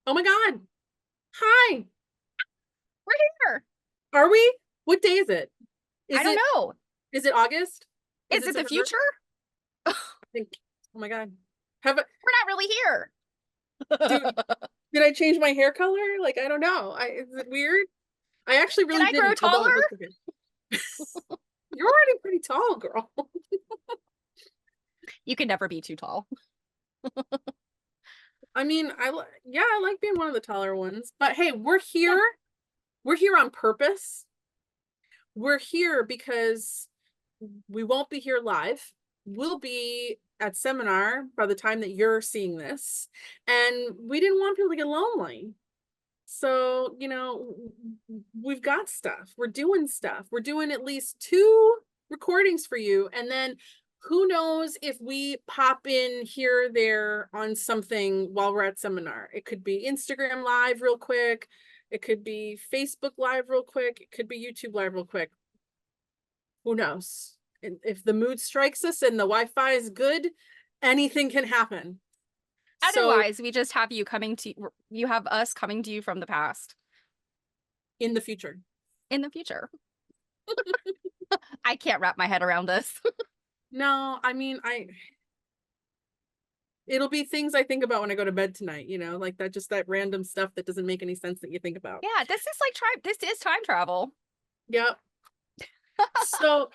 Oh my God. Hi. We're here. Are we? What day is it? I Is don't it know. is it August? Is Is it it the September? future? We're I think. Oh my God. Have I, not really here. do did I change my hair color? Like I don't know. Is it weird? I actually Did really I grow didn't, although taller? it looks okay. You're already pretty tall, girl. You can never be too tall. I mean, yeah, I like being one of the taller ones. But hey, we're Yeah. here. We're here on purpose. We're here because we won't be here live. We'll be at seminar by the time that you're seeing this. And we didn't want people to get lonely. So, we've got stuff. We're doing stuff. We're doing at least 2 recordings for you. And then who knows if we pop in here or there on something while we're at seminar. It could be Instagram Live real quick. It could be Facebook Live real quick. It could be YouTube Live real quick. Who knows? And if the mood strikes us and the Wi-Fi is good, anything can happen. So Otherwise, we just have you have us coming to you from the past in the future. in the future. I can't wrap my head around this. No, I mean, it'll be things I think about when I go to bed tonight, like that, just that random stuff that doesn't make any sense that you think about. Yeah, this is time travel. Yep. So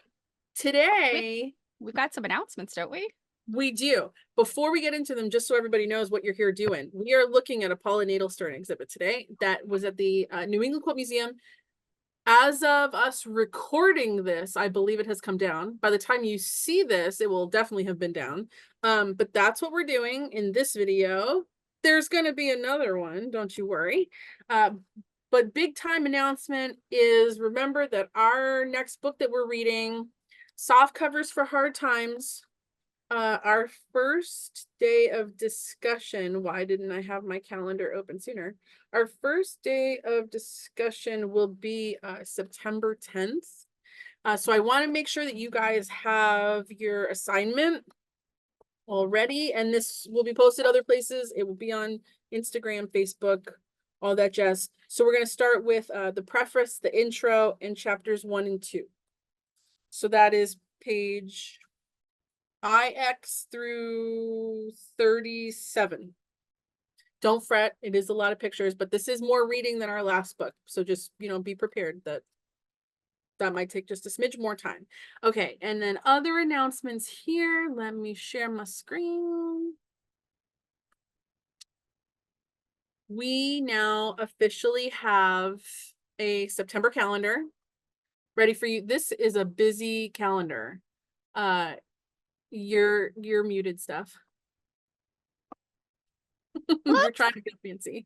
We, today we've got some announcements, don't we? we do. Before we get into them, just so everybody knows what you're here doing, we are looking at a Paula Nadelstern exhibit today that was at the New England Quilt Museum. As of us recording this, I believe it has come down. By the time you see this, it will definitely have been down. But that's what we're doing in this video. There's going to be another one, don't you worry. But big time announcement is, remember that our next book that we're reading, Soft Covers for Hard Times, our first day of discussion, why didn't I have my calendar open sooner? Our first day of discussion will be September 10th. So I want to make sure that you guys have your assignment already, and this will be posted other places. It will be on Instagram, Facebook, all that jazz. So we're going to start with the preface, the intro, and chapters 1 and 2. So that is page IX through 37. Don't fret, it is a lot of pictures, but this is more reading than our last book. So just, be prepared that might take just a smidge more time. Okay, and then other announcements here. Let me share my screen. We now officially have a September calendar ready for you. This is a busy calendar. You're muted, stuff. We're trying to get fancy.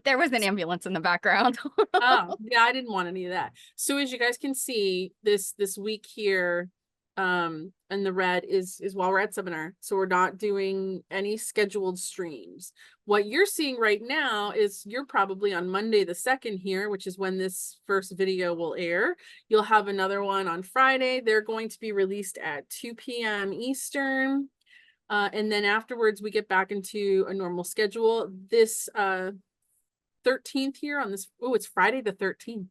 There was an ambulance in the background. Oh, yeah, I didn't want any of that. So as you guys can see, this week here, and the red is while we're at seminar. So we're not doing any scheduled streams. What you're seeing right now is you're probably on Monday the 2nd here, which is when this first video will air. You'll have another one on Friday. They're going to be released at 2 p.m. Eastern. And then afterwards we get back into a normal schedule. This 13th here on this, oh, it's Friday the 13th.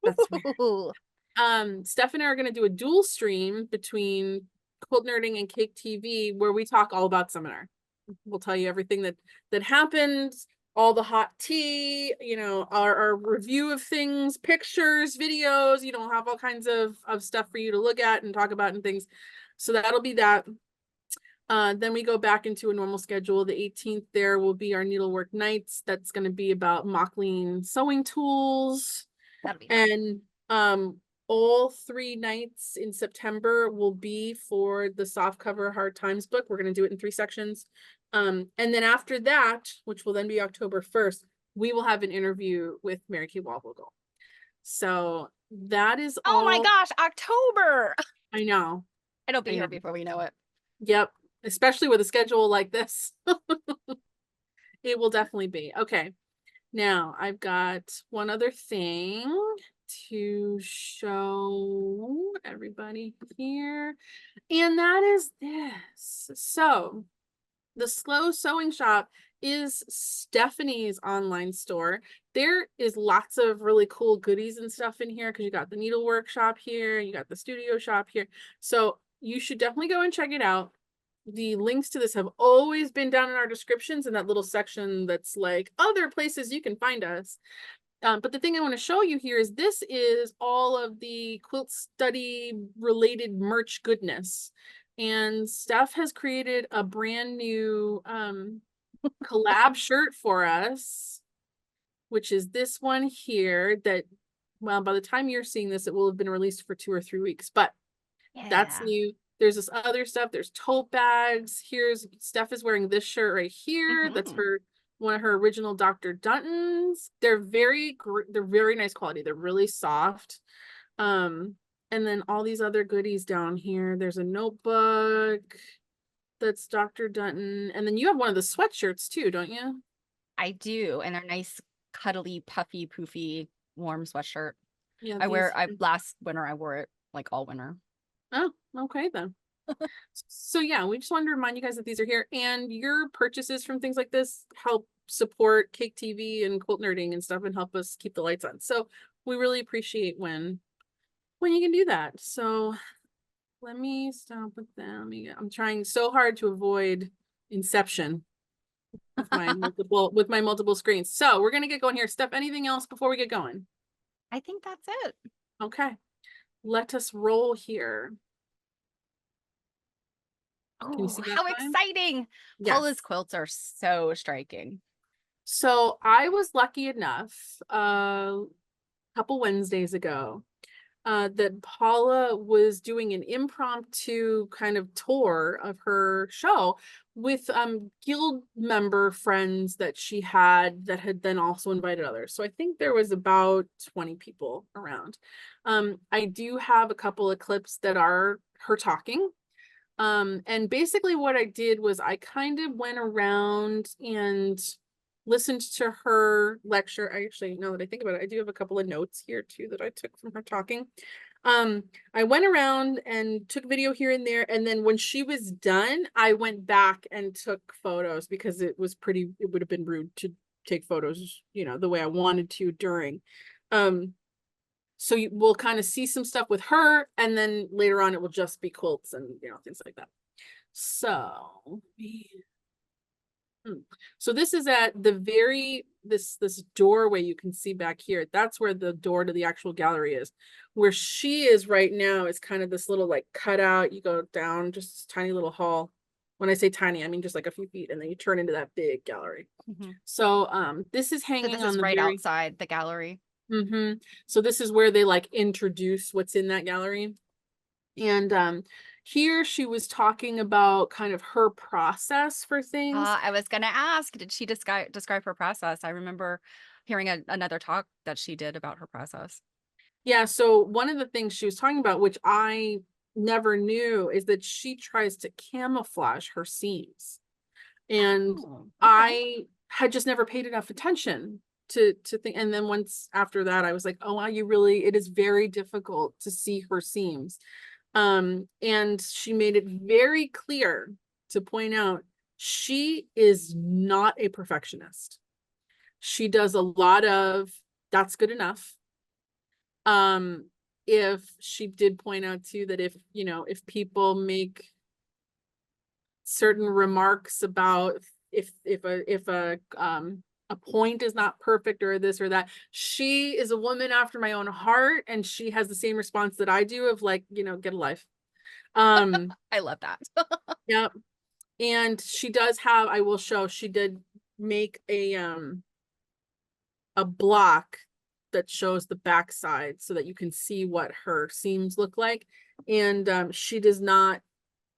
That's weird. Steph and I are going to do a dual stream between Quilt Nerding and Cake TV where we talk all about seminar. We'll tell you everything that happened, all the hot tea, our review of things, pictures, videos, have all kinds of stuff for you to look at and talk about and things. So that'll be that. Then we go back into a normal schedule. The 18th there will be our Needlework Nights. That's going to be about Mauchline Sewing Tools. That'll be fun. And all 3 nights in September will be for the softcover Hard Times book. We're going to do it in 3 sections. And then after that, which will then be October 1st, we will have an interview with Merikay Waldvogel. So that is all. Oh my gosh, October! I know. It'll be here before we know it. Yep. Especially with a schedule like this. It will definitely be. Okay. Now I've got one other thing to show everybody here, and that is this. So the Slow Sewing Shop is Stephanie's online store. There is lots of really cool goodies and stuff in here because you got the needle workshop here, you got the studio shop here. So you should definitely go and check it out. The links to this have always been down in our descriptions in that little section that's like other places you can find us. But the thing I want to show you here is this is all of the quilt study related merch goodness. And Steph has created a brand new collab shirt for us, which is this one here that, well, by the time you're seeing this, it will have been released for 2 or 3 weeks, but that's new. There's this other stuff. There's tote bags. Here's Steph is wearing this shirt right here. That's her one of her original Dr. Duntons. They're very nice quality. They're really soft. And then all these other goodies down here. There's a notebook that's Dr. Dunton. And then you have one of the sweatshirts too, don't you? I do, and they're nice, cuddly, puffy, poofy, warm sweatshirt. Yeah, last winter I wore it like all winter. Oh, okay then. So yeah, we just wanted to remind you guys that these are here, and your purchases from things like this help support Cake TV and quilt nerding and stuff and help us keep the lights on. So we really appreciate when you can do that. So let me stop with them. I'm trying so hard to avoid Inception with my multiple screens. So we're gonna get going here. Steph, anything else before we get going? I think that's it. Okay, let us roll here. Can you Oh, see that how time? exciting! Yes. Paula's quilts are so striking. So I was lucky enough a couple Wednesdays ago that Paula was doing an impromptu kind of tour of her show with guild member friends that she had that had then also invited others. So I think there was about 20 people around. I do have a couple of clips that are her talking. And basically what I did was I kind of went around and listened to her lecture. I actually, now that I think about it, I do have a couple of notes here too that I took from her talking. I went around and took video here and there, and then when she was done, I went back and took photos because it would have been rude to take photos, the way I wanted to during. So we'll kind of see some stuff with her, and then later on it will just be quilts and things like that. So so this is at the very this doorway you can see back here. That's where the door to the actual gallery is. Where she is right now is kind of this little like cutout. You go down just this tiny little hall. When I say tiny, I mean just like a few feet, and then you turn into that big gallery. So this is hanging So this on is the right very outside the gallery. So this is where they like introduce what's in that gallery. And here she was talking about kind of her process for things. I was gonna ask, did she describe her process? I remember hearing another talk that she did about her process. Yeah, so one of the things she was talking about, which I never knew, is that she tries to camouflage her seams. And Okay. I had just never paid enough attention to think. And then once after that, I was like, oh wow, it is very difficult to see her seams. And she made it very clear to point out she is not a perfectionist. She does a lot of that's good enough. If she did point out too that if people make certain remarks about if a point is not perfect or this or that, she is a woman after my own heart, and she has the same response that I do of like, get a life. I love that. Yep. And she does have, I will show, she did make a block that shows the backside so that you can see what her seams look like. And she does not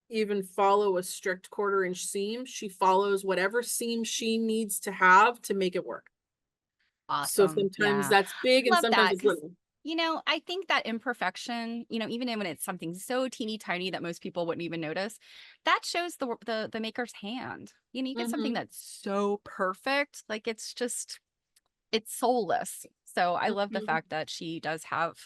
even follow a strict 1/4 inch seam. She follows whatever seam she needs to have to make it work. So Awesome. sometimes Yeah. that's big and Love sometimes that it's because, little. I think that imperfection, even when it's something so teeny tiny that most people wouldn't even notice, that shows the maker's hand. You get something that's so perfect, like it's soulless. So I love the fact that she does have,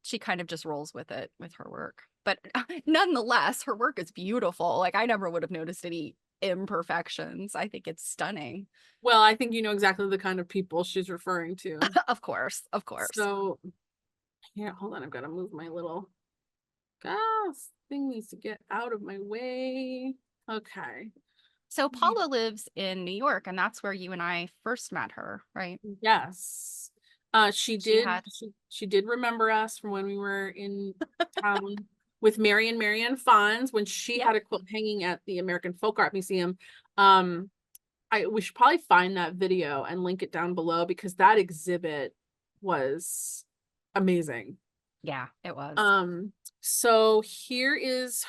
she kind of just rolls with it with her work. But nonetheless, her work is beautiful. Like I never would have noticed any imperfections. I think it's stunning. Well, I think you know exactly the kind of people she's referring to. Of course, of course. So, yeah, hold on. I've got to move my little gas thing needs to get out of my way. Okay. So Paula lives in New York, and that's where you and I first met her, right? Yes. She She did had, she did remember us from when we were in town with Marianne Fonz when she yep, had a quilt hanging at the American Folk Art Museum. Um, we should probably find that video and link it down below because that exhibit was amazing. yeah, it was. So here is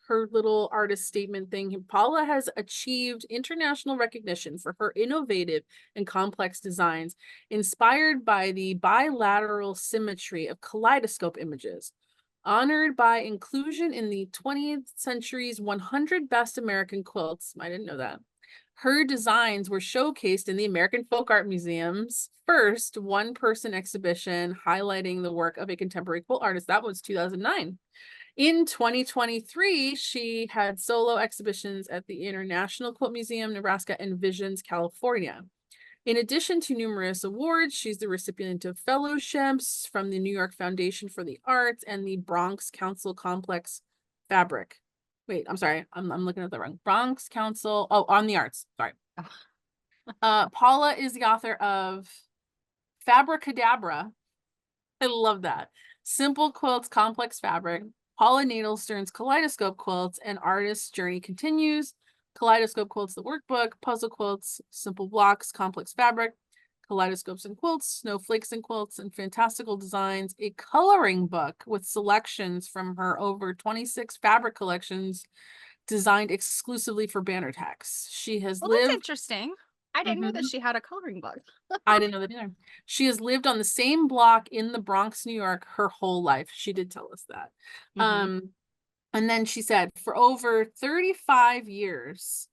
her little artist statement thing. Paula has achieved international recognition for her innovative and complex designs, inspired by the bilateral symmetry of kaleidoscope images. Honored by inclusion in the 20th century's 100 Best American Quilts. I didn't know that. Her designs were showcased in the American Folk Art Museum's first one-person exhibition highlighting the work of a contemporary quilt artist. That was 2009. In 2023, she had solo exhibitions at the International Quilt Museum, Nebraska, and Visions, California. In addition to numerous awards, she's the recipient of fellowships from the New York Foundation for the Arts and the Bronx Council Complex Fabric. Wait, I'm sorry. I'm looking at the wrong. Bronx Council. Oh, on the Arts. Sorry. Paula is the author of Fabricadabra. I love that. Simple Quilts, Complex Fabric. Paula Nadelstern's Kaleidoscope Quilts, and Artist's Journey Continues. Kaleidoscope Quilts, the workbook. Puzzle Quilts, Simple Blocks, Complex Fabric. Kaleidoscopes and Quilts, Snowflakes and Quilts, and Fantastical Designs, a coloring book with selections from her over 26 fabric collections designed exclusively for banner text. She has Well, that's lived. interesting. I didn't know that she had a coloring book. I didn't know that either. She has lived on the same block in the Bronx, New York, her whole life. She did tell us that. And then she said, for over 35 years,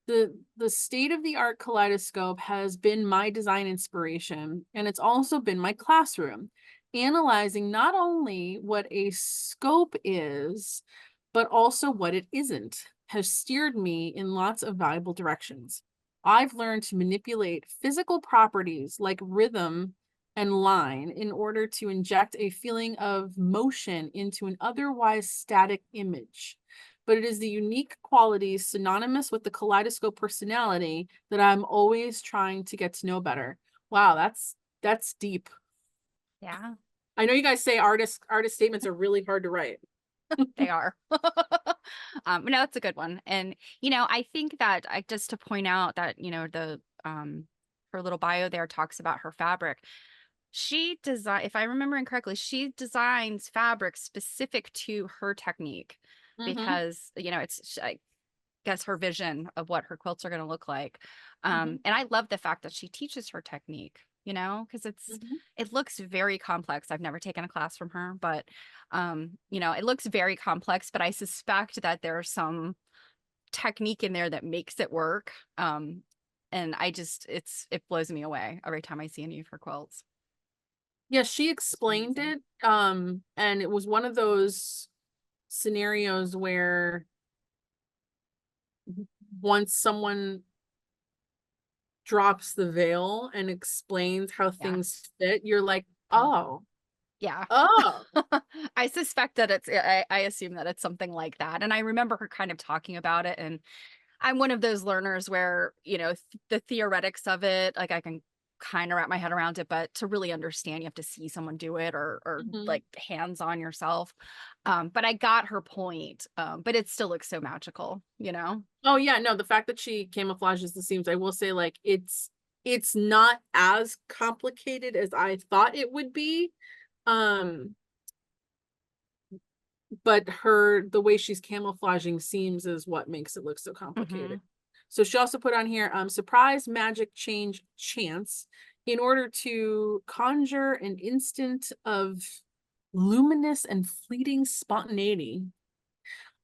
the state-of-the-art kaleidoscope has been my design inspiration, and it's also been my classroom, analyzing not only what a scope is, but also what it isn't, has steered me in lots of valuable directions. I've learned to manipulate physical properties like rhythm and line in order to inject a feeling of motion into an otherwise static image. But it is the unique qualities synonymous with the kaleidoscope personality that I'm always trying to get to know better. Wow, that's deep. Yeah, I know you guys say artist statements are really hard to write. they are. No, that's a good one. And, I think that just to point out that, her little bio there talks about her fabric. If I remember incorrectly, she designs fabric specific to her technique because, I guess her vision of what her quilts are going to look like. And I love the fact that she teaches her technique, because it looks very complex. I've never taken a class from her, but, it looks very complex, but I suspect that there's some technique in there that makes it work. And it blows me away every time I see any of her quilts. Yeah, she explained it. And it was one of those scenarios where once someone drops the veil and explains how things fit, you're like, oh, yeah. oh. I suspect that I assume that it's something like that. And I remember her kind of talking about it. And I'm one of those learners where, the theoretics of it, like I can kind of wrap my head around it, but to really understand, you have to see someone do it or like hands on yourself. But I got her point. But it still looks so magical, Oh yeah, no, the fact that she camouflages the seams, I will say, like, it's not as complicated as I thought it would be. But the way she's camouflaging seams is what makes it look so complicated. So she also put on here, surprise, magic, change, chance, in order to conjure an instant of luminous and fleeting spontaneity.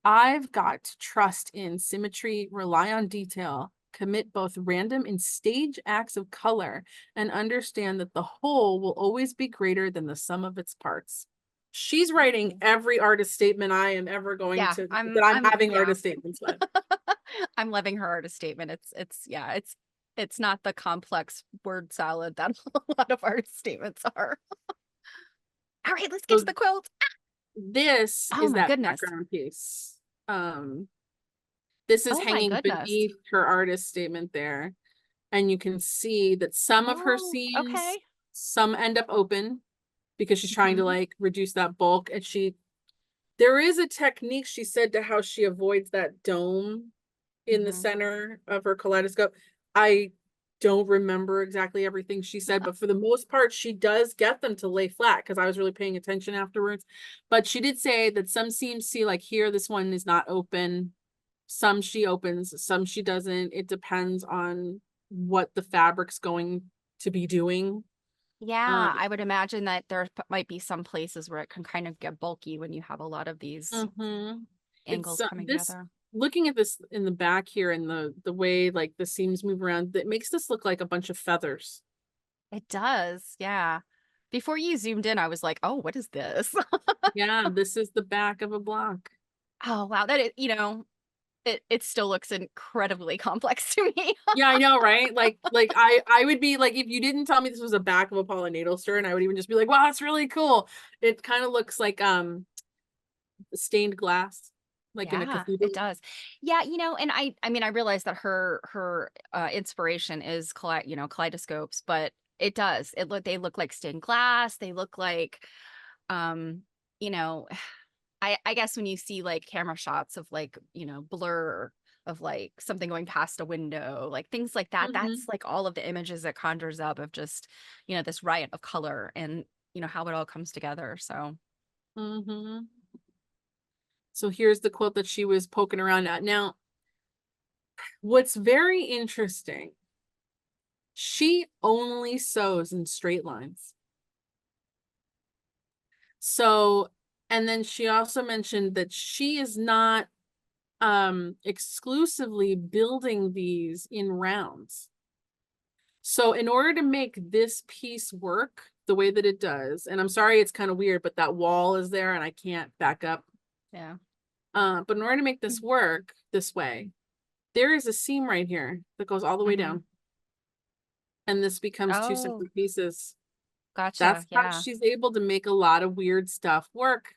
I've got to trust in symmetry, rely on detail, commit both random and stage acts of color, and understand that the whole will always be greater than the sum of its parts. She's writing every artist statement I am ever going to, that I'm having artist statements with. I'm loving her artist statement. Yeah, it's not the complex word salad that a lot of artist statements are. All right, let's get to So the quilt. this Oh is my that goodness. background piece. This is Oh my hanging goodness. beneath her artist statement there. And you can see that some of her Oh, seams, okay. some end up open because she's trying to Mhm, like reduce that bulk. And there is a technique she said to how she avoids that dome in the mhm. center of her kaleidoscope. I don't remember exactly everything she said, but for the most part, she does get them to lay flat because I was really paying attention afterwards. But she did say that some seams, see, like here, this one is not open. Some she opens, some she doesn't. It depends on what the fabric's going to be doing. Yeah, Um, I would imagine that might be some places where it can kind of get bulky when you have a lot of these mhm. It's angles coming this together. looking at this in the back here and the way like the seams move around, that makes this look like a bunch of feathers. It does, yeah. Before you zoomed in, I was like, "Oh, what is this?" Yeah, this is the back of a block. Oh, wow, that it still looks incredibly complex to me. Yeah, I know, right? Like I would be like, if you didn't tell me this was a back of a Paula Nadelstern, I would even just be like, wow, that's really cool. It kind of looks like stained glass, like in a Yeah, it cathedral. does. Yeah, and I mean, I realize that her inspiration is kaleidoscopes, but it does. They look like stained glass. They look like, um, you know, I guess when you see like camera shots of like, blur of like something going past a window, like things like that, Mm-hmm. that's like all of the images it conjures up of just, this riot of color and, how it all comes together. So, Mm-hmm. So here's the quilt that she was poking around at. Now, what's very interesting, she only sews in straight lines. So, and then she also mentioned that she is not exclusively building these in rounds. So in order to make this piece work the way that it does, and I'm sorry it's kind of weird, but that wall is there and I can't back up. yeah. But in order to make this work this way, there is a seam right here that goes all the way Hmm. down. And this becomes two Oh, separate pieces. gotcha. That's how Yeah. she's able to make a lot of weird stuff work.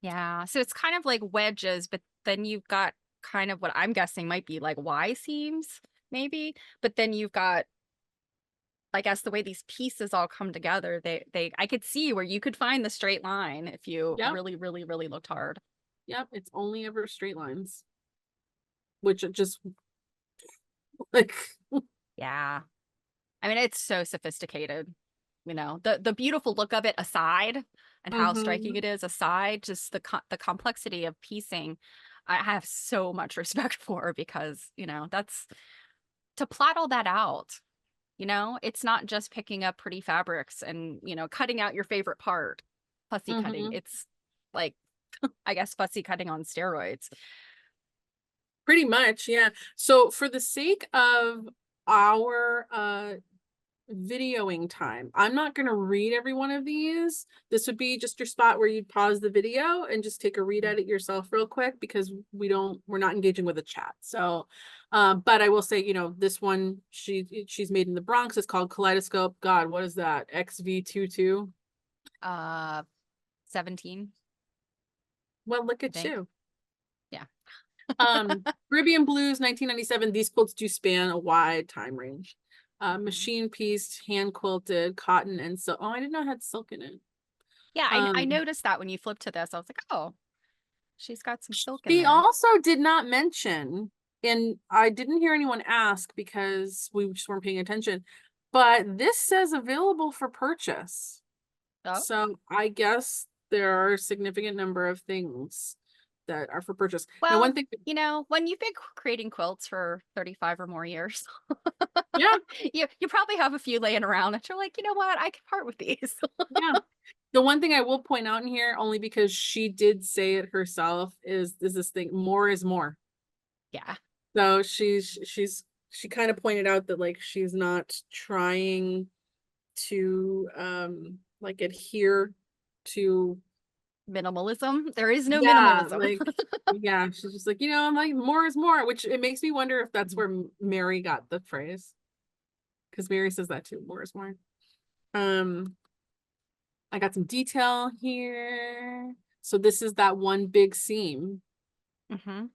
Yeah. So it's kind of like wedges, but then you've got kind of what I'm guessing might be like Y seams, maybe. But then you've got, I guess, the way these pieces all come together, I could see where you could find the straight line if you Yep. really, really, really looked hard. Yep. It's only ever straight lines, which it just like, Yeah. I mean, it's so sophisticated. The beautiful look of it aside and how striking mm-hmm, it is aside, just the complexity of piecing, I have so much respect for because, that's to plot all that out. It's not just picking up pretty fabrics and, cutting out your favorite part, fussy cutting. mm-hmm. It's like, I guess, fussy cutting on steroids. Pretty much, yeah. So for the sake of our videoing time, I'm not going to read every one of these. This would be just your spot where you'd pause the video and just take a read Mhm. at it yourself real quick because we're not engaging with a chat. So but I will say, this one she's made in the Bronx. It's called Kaleidoscope. God, what is that? XV22. Uh, 17, Well, look I at think. you. Yeah. Caribbean Blues, 1997. These quilts do span a wide time range. Mhm. Machine pieced, hand quilted, cotton and silk. Oh, I didn't know it had silk in it. Yeah, I Um, noticed that when you flip to this, I was like, oh, she's got some silk in she there. also did not mention, and I didn't hear anyone ask because we just weren't paying attention, but this says available for purchase. Oh, So I guess there are a significant number of things that are for purchase. Now, one well, thing, when you've been creating quilts for 35 or more years, yeah, you probably have a few laying around that you're like, you know what, I can part with these. yeah. The one thing I will point out in here, only because she did say it herself, is this thing, more is more. Yeah. So she kind of pointed out that like she's not trying to like adhere to minimalism. There is no Yeah, minimalism. like, yeah, she's just like, I'm like, more is more, which it makes me wonder if that's where Mary got the phrase. Because Mary says that too, more is more. I got some detail here. So this is that one big seam Hmm.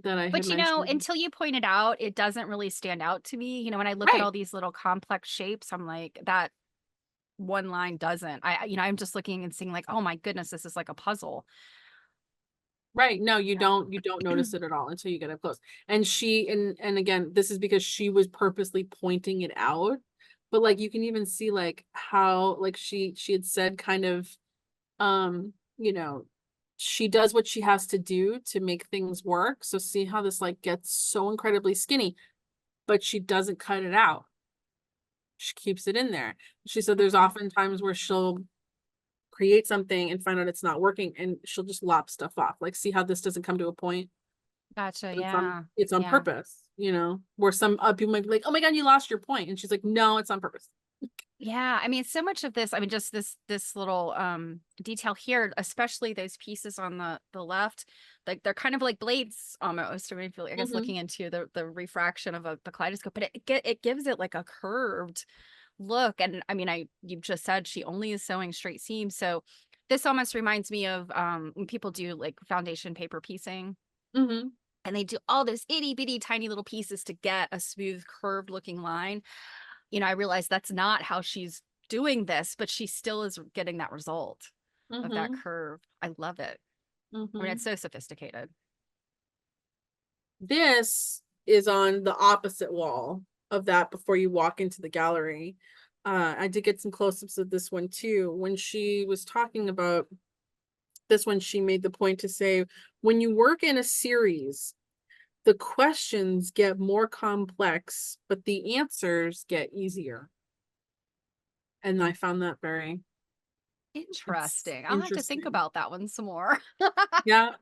that I had But mentioned. until you point it out, it doesn't really stand out to me. When I look at Right, all these little complex shapes, I'm like, that one line doesn't. I'm just looking and seeing like, oh my goodness, this is like a puzzle. right. No, you don't Yeah. notice it at all until you get up close. And and again, this is because she was purposely pointing it out. But like you can even see like how like she had said kind of um, you know, she does what she has to do to make things work. So see how this like gets so incredibly skinny, but she doesn't cut it out. She keeps it in there. She said there's Mhm. often times where she'll create something and find out it's not working and she'll just lop stuff off. Like, see how this doesn't come to a point? Gotcha. But Yeah. it's on Yeah. purpose, where some people might be like, oh my God, you lost your point. And she's like, no, it's on purpose. Yeah, so much of this, just this little detail here, especially those pieces on the left, like they're kind of like blades almost. I mean, I guess Mm-hmm. looking into the refraction of the kaleidoscope, but it gives it like a curved look. And you just said she only is sewing straight seams, so this almost reminds me of when people do like foundation paper piecing, Mm-hmm. and they do all those itty bitty tiny little pieces to get a smooth curved looking line. I realize that's not how she's doing this, but she still is getting that result of that Mm-hmm. curve. I love it. It's Mm-hmm. so sophisticated. This is on the opposite wall of that before you walk into the gallery. I did get some close-ups of this one too. When she was talking about this one, she made the point to say, when you work in a series, the questions get more complex, but the answers get easier. And I found that it's Interesting. I'll have to think interesting. about that one some more. Yeah.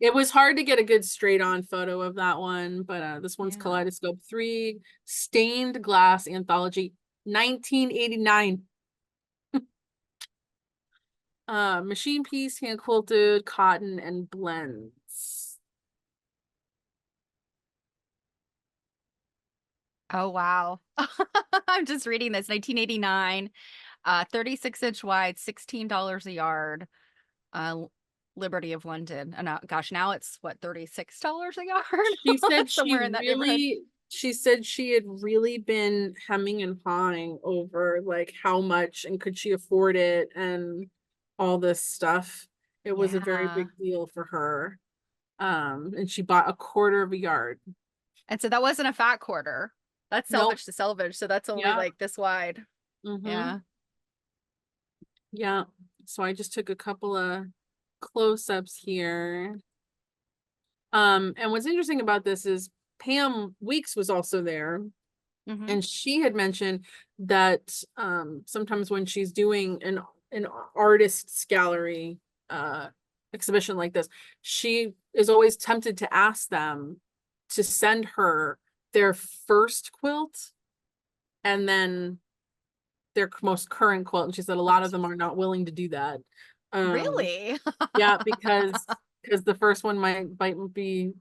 It was hard to get a good straight on photo of that one, but this one's Yeah. Kaleidoscope 3 Stained Glass Anthology 1989. Machine piece, hand quilted, cotton, and blends. Oh, wow. I'm just reading this 1989, 36-inch wide, $16 a yard, uh, Liberty of London. And gosh, now it's what, $36 a She yard? said Somewhere in that neighborhood. she said she had really been hemming and hawing over like how much and could she afford it and all this stuff. It was a very Yeah. big deal for her. And she bought a quarter of a yard. And so that wasn't a fat quarter. That's Nope. selvage to selvage. So that's only Yeah. like this wide. Mm-hmm. Yeah. Yeah. So I just took a couple of close-ups here. And what's interesting about this is Pam Weeks was also there, Hmm. and she had mentioned that sometimes when she's doing an artist's gallery exhibition like this, she is always tempted to ask them to send her their first quilt and then their most current quilt. And she said a lot of them are not willing to do that. Um, Really? yeah, because the first one might be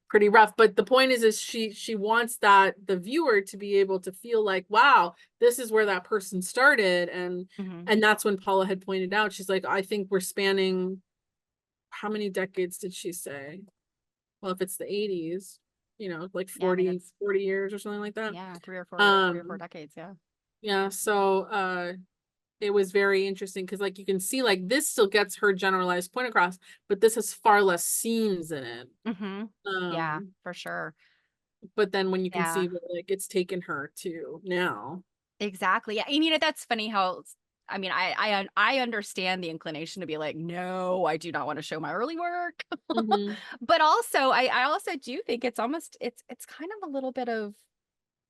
pretty rough. But the point is she wants that the viewer to be able to feel like, wow, this is where that person started. Hmm. And that's when Paula had pointed out, she's like, I think we're spanning, how many decades did she say? Well, if it's the 80s, like Yeah, 40 years or something like that. yeah, three or four Um, decades. Yeah. yeah, so it was very interesting because like you can see like this still gets her generalized point across, but this has far less seams in it. Hmm. Yeah, Um, for sure. but then when you can Yeah, see what like it's taken her to now. exactly. Yeah. That's funny how I understand the inclination to be like, no, I do not want to show my early work. Mm-hmm. But also, I also do think it's kind of a little bit of,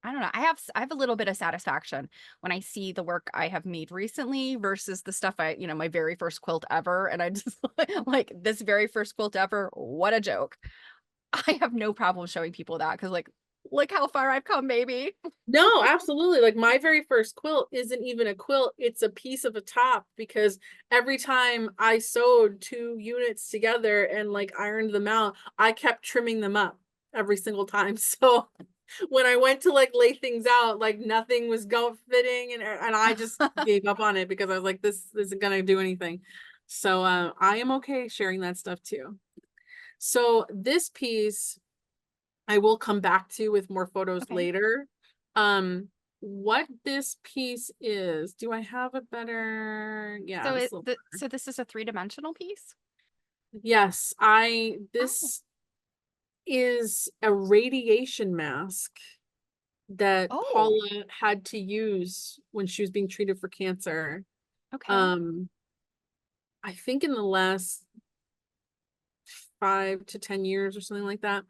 I don't know. I have a little bit of satisfaction when I see the work I have made recently versus the stuff my very first quilt ever. And I just like this very first quilt ever. What a joke. I have no problem showing people that because like look how far I've come, baby. No, absolutely. Like my very first quilt isn't even a quilt, it's a piece of a top because every time I sewed 2 units together and like ironed them out, I kept trimming them up every single time. So when I went to like lay things out, like nothing was go fitting and I just gave up on it because I was like, this isn't gonna do anything. So I am okay sharing that stuff too. So this piece I will come back to with more photos Okay. later. What this piece is, do I have a better, yeah, So this little, so this is a 3-dimensional piece? yes, Oh, this is a radiation mask that oh, Paula had to use when she was being treated for cancer. okay. Um, I think in the last 5 to 10 years or something like that,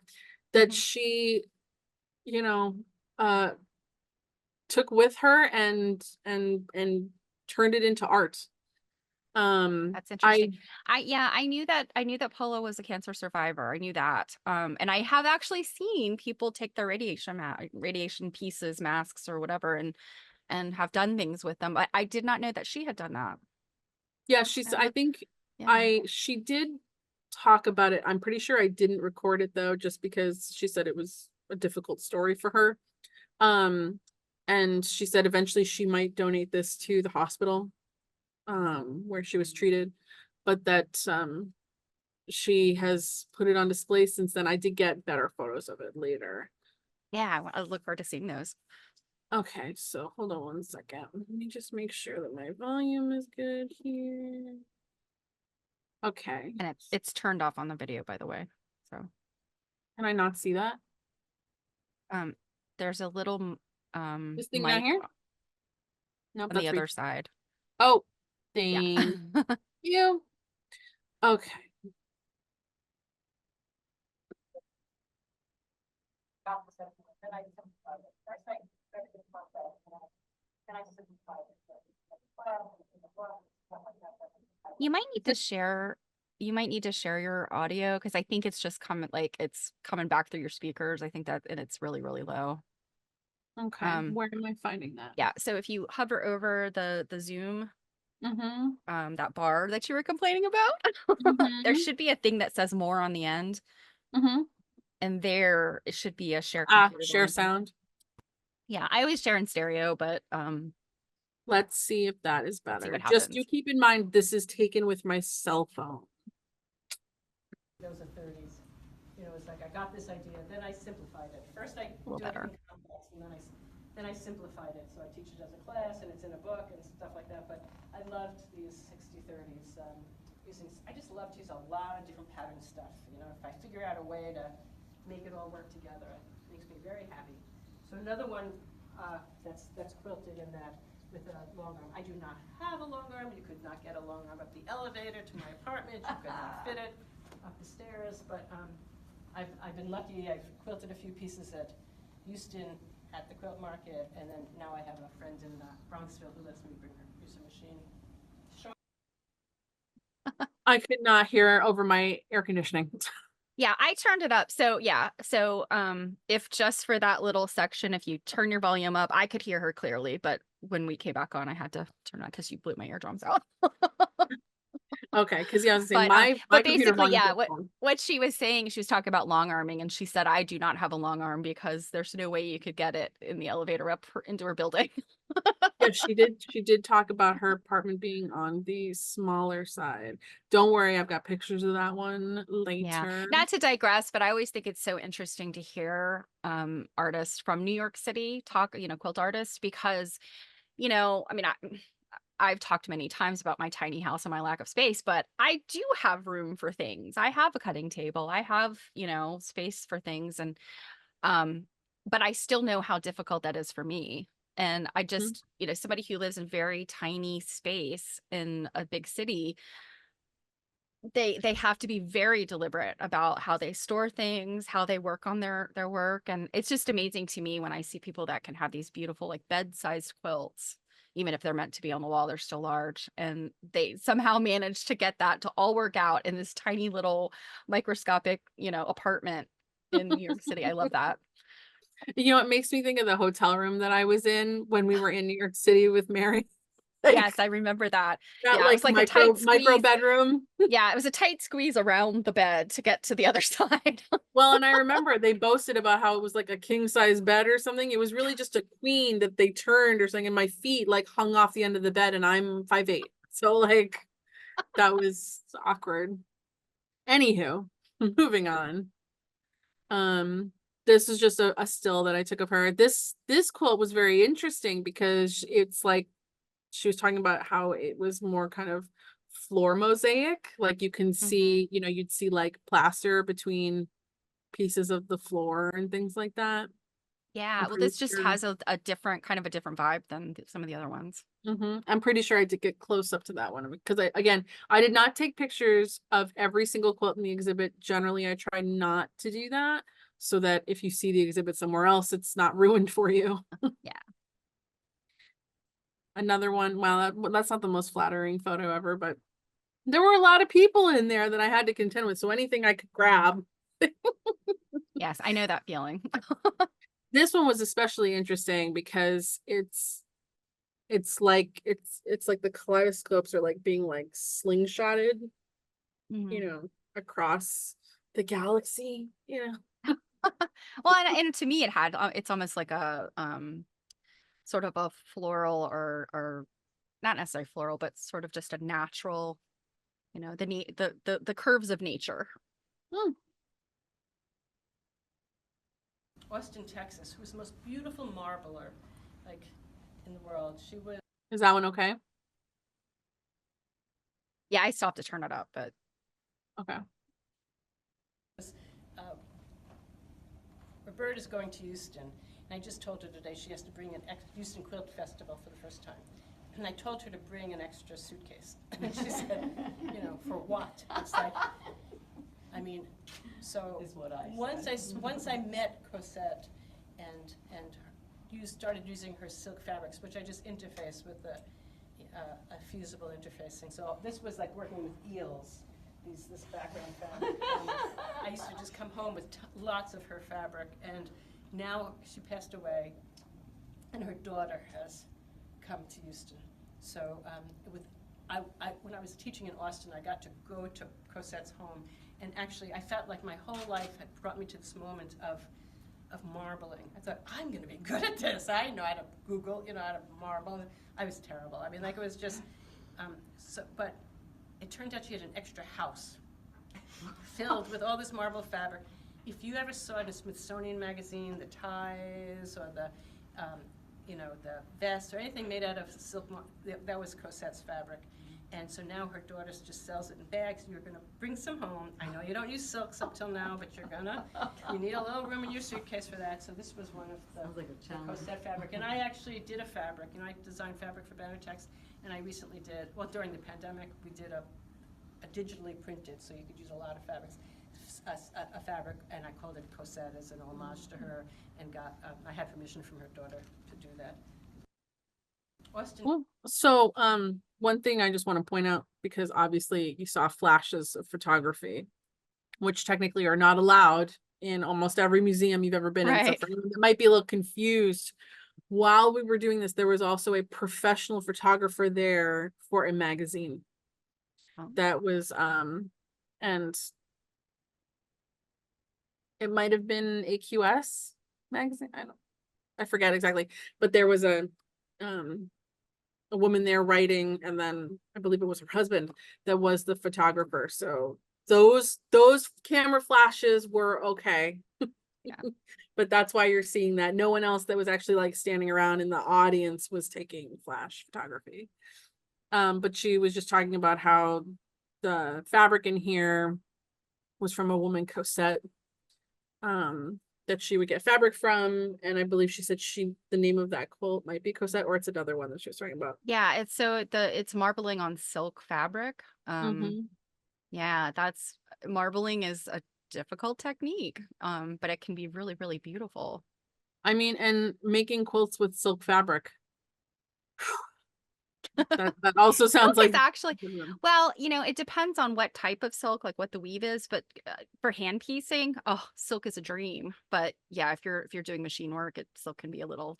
that Mhm. she, you know, uh, took with her and turned it into art. That's interesting. I I knew that Paula was a cancer survivor. I knew that. And I have actually seen people take their radiation pieces, masks or whatever, and have done things with them. I did not know that she had done that. yeah, Okay. I think Yeah. she did talk about it. I'm pretty sure I didn't record it though, just because she said it was a difficult story for her. Um, and she said eventually she might donate this to the hospital where she was treated, but that she has put it on display since then. I did get better photos of it later. Yeah, I look forward to seeing those. Okay, so hold on 1 second. Let me just make sure that my volume is good here. Okay. And it's turned off on the video, by the way. So, Can I not see that? um, there's a little This thing down mic here? Nope, on the that's other re. side. Oh, Yeah. thank you. Okay. You might need to share you might need to share your audio because I think it's just coming like it's coming back through your speakers. I think that and it's really, really low. Okay. Um, Where am I finding that? yeah. So if you hover over the Zoom, Mm-hmm. that bar that you were complaining about, there Mm-hmm. should be a thing that says more on the end, Mm-hmm. and there it should be a share Ah, computer share line. sound. Yeah, I always share in stereo, but Let's see if that is let's see better. what Just do happens. keep in mind this is taken with my cell phone. Those are 30s. You know, it's like I got this idea, then I simplified it. First I A little do better. everything complex, and then I simplified it. So I teach it as a class, and it's in a book and stuff like that. But I loved these 60/30s. I just love to use a lot of different pattern stuff. You know, if I figure out a way to make it all work together, it makes me very happy. So another one that's quilted in that with a long arm. I do not have a long arm. You could not get a long arm up the elevator to my apartment. You could not fit it up the stairs, but I've been lucky. I've quilted a few pieces at Houston at the quilt market, and then now I have a friend in Bronxville who lets me use a machine. I could not hear over my air conditioning. Yeah, I turned it up. So yeah. So if just for that little section, if you turn your volume up, I could hear her clearly, but when we came back on, I had to turn on because you blew my eardrums out. Okay, because yeah, I was gonna say my But computer basically, volume yeah, is on. what she was saying, she was talking about long arming, and she said, I do not have a long arm because there's no way you could get it in the elevator into her building. Yeah, she did talk about her apartment being on the smaller side. Don't worry, I've got pictures of that one Yeah, later. not to digress, but I always think it's so interesting to hear artists from New York City talk, quilt artists, because, I mean, I've talked many times about my tiny house and my lack of space, but I do have room for things. I have a cutting table. I have, space for things and um but I still know how difficult that is for me. And I Mhm. just, somebody who lives in very tiny space in a big city, they have to be very deliberate about how they store things, how they work on their work, and it's just amazing to me when I see people that can have these beautiful like bed-sized quilts. Even if they're meant to be on the wall, they're still large, and they somehow manage to get that to all work out in this tiny little microscopic, apartment in New York City. I love that. You know, it makes me think of the hotel room that I was in when we were in New York City with Mary. Like, Yes, I remember that. that Yeah, it like was like a tight micro squeeze. bedroom. Yeah, it was a tight squeeze around the bed to get to the other side. Well, and I remember they boasted about how it was like a king size bed or something. It was really just a queen that they turned or something, and my feet like hung off the end of the bed, and I'm 5'8". So like that was awkward. Anywho, moving on. This is just a still that I took of her. This quilt was very interesting because it's like she was talking about how it was more kind of floor mosaic. Like you can see, you know, you'd see like plaster between pieces of the floor and things like that. Yeah, I'm well, pretty this just sure. has a different kind of a different vibe than some of the other ones. I'm pretty sure I did get close up to that one because I did not take pictures of every single quilt in the exhibit. Generally, I try not to do that so that if you see the exhibit somewhere else, it's not ruined for you. Yeah. Another one, well, that's not the most flattering photo ever, but there were a lot of people in there that I had to contend with. So anything I could grab. Yes, I know that feeling. This one was especially interesting because it's like the kaleidoscopes are like being like slingshotted, you know, across the galaxy, you know. Well, and to me, it had it's almost like a sort of a floral or not necessarily floral, but sort of just a natural, you know, the curves of nature. Hmm. Austin, Texas, who was the most beautiful marbler, like, in the world. She was. Is that one okay? Yeah, I still have to turn it up, but Okay. Roberta's going to Houston, and I just told her today she has to bring an Houston Quilt Festival for the first time. And I told her to bring an extra suitcase. And she said, you know, for what? It's like, I mean, so once I met Cosette and started using her silk fabrics, which I just interfaced with a fusible interfacing. So this was like working with eels. This background fabric. I used to just come home with lots of her fabric, and now she passed away, and her daughter has come to Houston. So when I was teaching in Austin, I got to go to Cosette's home, and actually I felt like my whole life had brought me to this moment of marbling. I thought, I'm going to be good at this. I know how to Google, you know, how to marble. I was terrible. I mean, like it was just, but it turned out she had an extra house filled with all this marble fabric. If you ever saw in a Smithsonian magazine the ties or the, you know, the vest or anything made out of silk, that was Cosette's fabric. And so now her daughter just sells it in bags. You're going to bring some home. I know you don't use silks up till now, but you need a little room in your suitcase for that. So this was one of the Cosette fabric. And I actually did a fabric. You know, I designed fabric for Bannertex. And I recently did, well, during the pandemic, we did a digitally printed, so you could use a lot of fabrics, a fabric, and I called it Cosette as an homage to her, and I had permission from her daughter to do that. Austin. Well, so one thing I just want to point out, because obviously you saw flashes of photography, which technically are not allowed in almost every museum you've ever been in. So for anyone that might be a little confused, while we were doing this, there was also a professional photographer there for a magazine that was and it might have been AQS magazine. I forget exactly, but there was a woman there writing, and then I believe it was her husband that was the photographer. So those camera flashes were okay. Yeah. But that's why you're seeing that. No one else that was actually like standing around in the audience was taking flash photography. But she was just talking about how the fabric in here was from a woman, Cosette, that she would get fabric from. And I believe she said the name of that quilt might be Cosette, or it's another one that she was talking about. Yeah, it's marbling on silk fabric. Yeah, marbling is a difficult technique, but it can be really, really beautiful. I mean, and making quilts with silk fabric. That also sounds Silk is like actually, a good one. well, it depends on what type of silk, like what the weave is, but for hand piecing, oh, silk is a dream. But yeah, if you're doing machine work, silk can be a little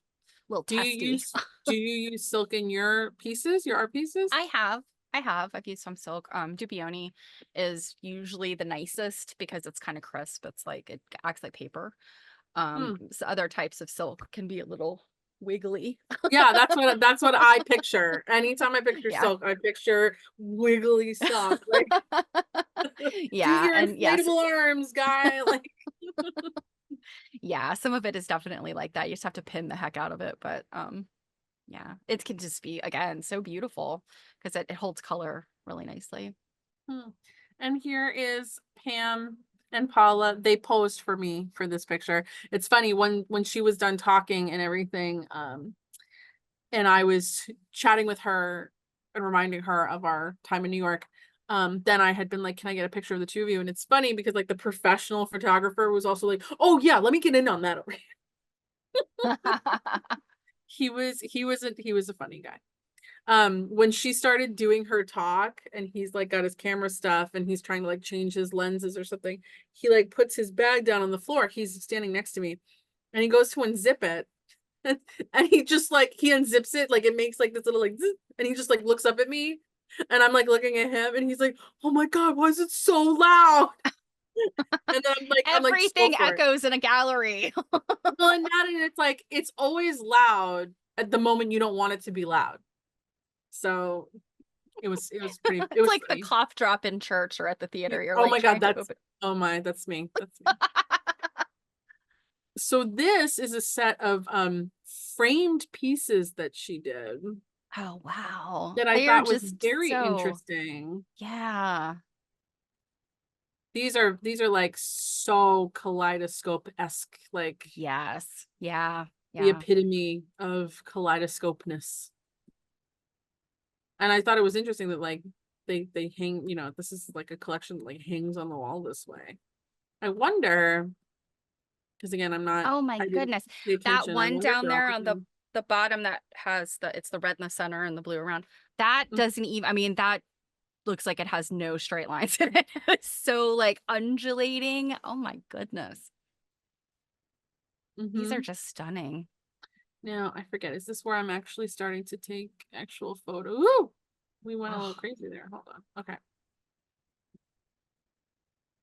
Do you testy. do you use silk in your pieces, your art pieces? I've used some silk. Dupioni is usually the nicest because it's kind of crisp. It's like it acts like paper. So other types of silk can be a little wiggly. Yeah, that's what I picture. Anytime I picture Yeah. silk, I picture wiggly stuff. Like, do Yeah, your and yes, inflatable arms, guy. Like, yeah, some of it is definitely like that. You just have to pin the heck out of it, but yeah, it can just be again so beautiful because it holds color really nicely. and here is Pam and Paula. They posed for me for this picture. It's funny when she was done talking and everything, and I was chatting with her and reminding her of our time in New York. Then I had been like, can I get a picture of the two of you? And it's funny because like the professional photographer was also like, oh yeah, let me get in on that. He was a funny guy. When she started doing her talk and he's like got his camera stuff and he's trying to like change his lenses or something, he like puts his bag down on the floor. He's standing next to me and he goes to unzip it. And he just like he unzips it, like it makes like this little like zzz, and he just like looks up at me and I'm like looking at him and he's like, oh my god, why is it so loud? And then I'm like, just go Everything for it. echoes in a gallery. Well, and it's like it's always loud at the moment you don't want it to be loud. So it was pretty, it It's was like funny. the cough drop in church or at the theater. You're Oh like my god, trying to open. oh my, that's me. So this is a set of framed pieces that she did Oh wow. that I They are thought was just very so, interesting. yeah. These are like so kaleidoscope-esque, like Yes. Yeah. the Yeah. epitome of kaleidoscopeness. And I thought it was interesting that like they hang, this is like a collection that like hangs on the wall this way. I wonder, because again, Oh my I didn't goodness. pay That attention. I one wonder if down they're all there the on same. the bottom that has it's the red in the center and the blue around. That doesn't even, I mean, that looks like it has no straight lines in it. It's so like undulating. Oh my goodness. These are just stunning. Now I forget, is this where I'm actually starting to take actual photo? Ooh, we went a little crazy there. Hold on. Okay.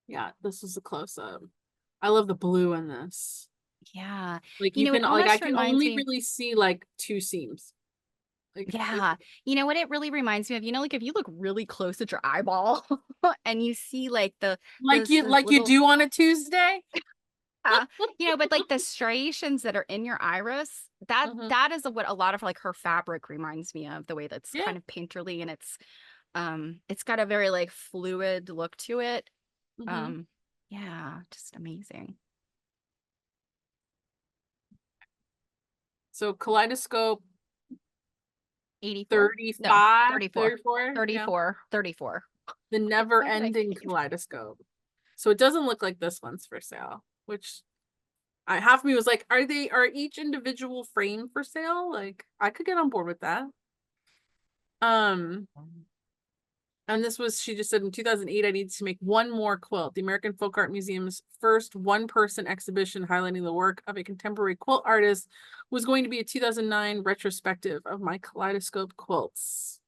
Yeah, this is a close-up. I love the blue in this. Yeah. Like You you know, it can like I almost can reminds only me. really see like two seams. Like Yeah. You know what it really reminds me of? Like if you look really close at your eyeball and you see like the the like you little, do on a Tuesday. but like the striations that are in your iris, that is what a lot of like her fabric reminds me of, the way that's Yeah. kind of painterly, and it's got a very like fluid look to it. Yeah, just amazing. So Kaleidoscope 84? No, 35, 34. 34, 34. 34. the What did I never-ending say? kaleidoscope. So it doesn't look like this one's for sale, which half of me was like, are each individual frame for sale? Like I could get on board with that. And this was, she just said in 2008, I needed to make one more quilt. The American Folk Art Museum's first one-person exhibition highlighting the work of a contemporary quilt artist was going to be a 2009 retrospective of my Kaleidoscope quilts.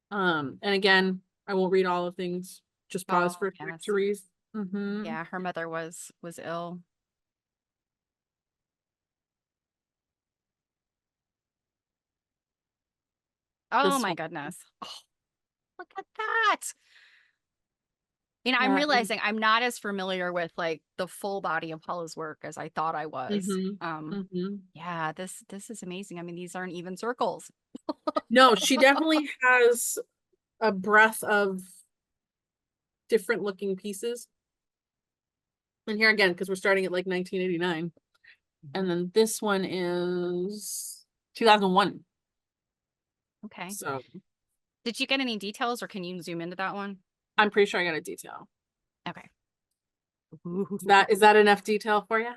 And again, I won't read all of things. Just pause for Yes. to read. Yeah, her mother was ill. Oh This my one. goodness. Oh, look at that. I'm Yeah. realizing I'm not as familiar with like the full body of Paula's work as I thought I was. Yeah, this is amazing. I mean, these aren't even circles. No, she definitely has a breadth of different looking pieces. And here again, because we're starting at like 1989. And then this one is 2001. Okay. So Did you get any details, or can you zoom into that one? I'm pretty sure I got a detail. Okay. Is that enough detail for you?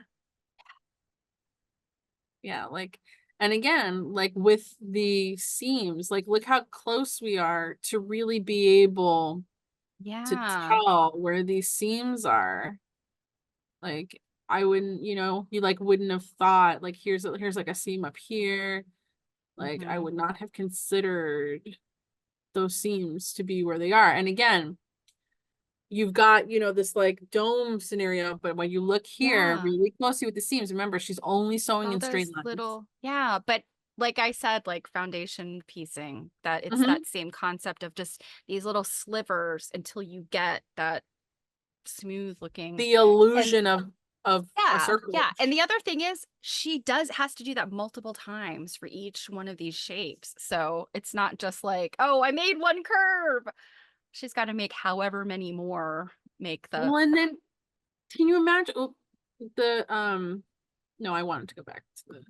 Yeah, like And again, like with the seams, like look how close we are to really be able to Yeah. tell where these seams are. Like I wouldn't, you like wouldn't have thought like here's like a seam up here. Like I Mhm. would not have considered those seams to be where they are. And again, you've got, this like dome scenario, but when you look here Yeah. really closely with the seams, remember she's only sewing All in straight those lines. little, yeah, but like I said, like foundation piecing, that it's Mhm. that same concept of just these little slivers until you get that smooth looking. The And illusion of a yeah, circle. yeah. And the other thing is she has to do that multiple times for each one of these shapes. So it's not just like, oh, I made one curve. She's got to make however many more make the Well, and then can you imagine the no, I wanted to go back to the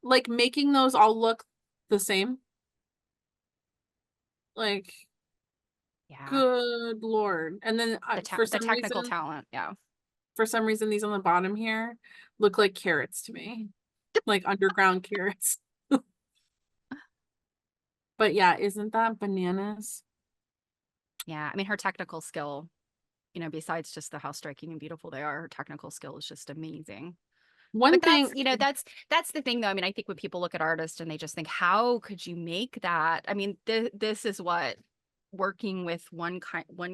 like making those all look the same? Like, yeah, good Lord. And then the technical talent. Yeah. for some reason, these on the bottom here look like carrots to me, like underground carrots. But yeah, isn't that bananas? Yeah. I mean, her technical skill, besides just how striking and beautiful they are, her technical skill is just amazing. One But thing, that's the thing though. I mean, I think when people look at artists and they just think, how could you make that? I mean, this is what working with one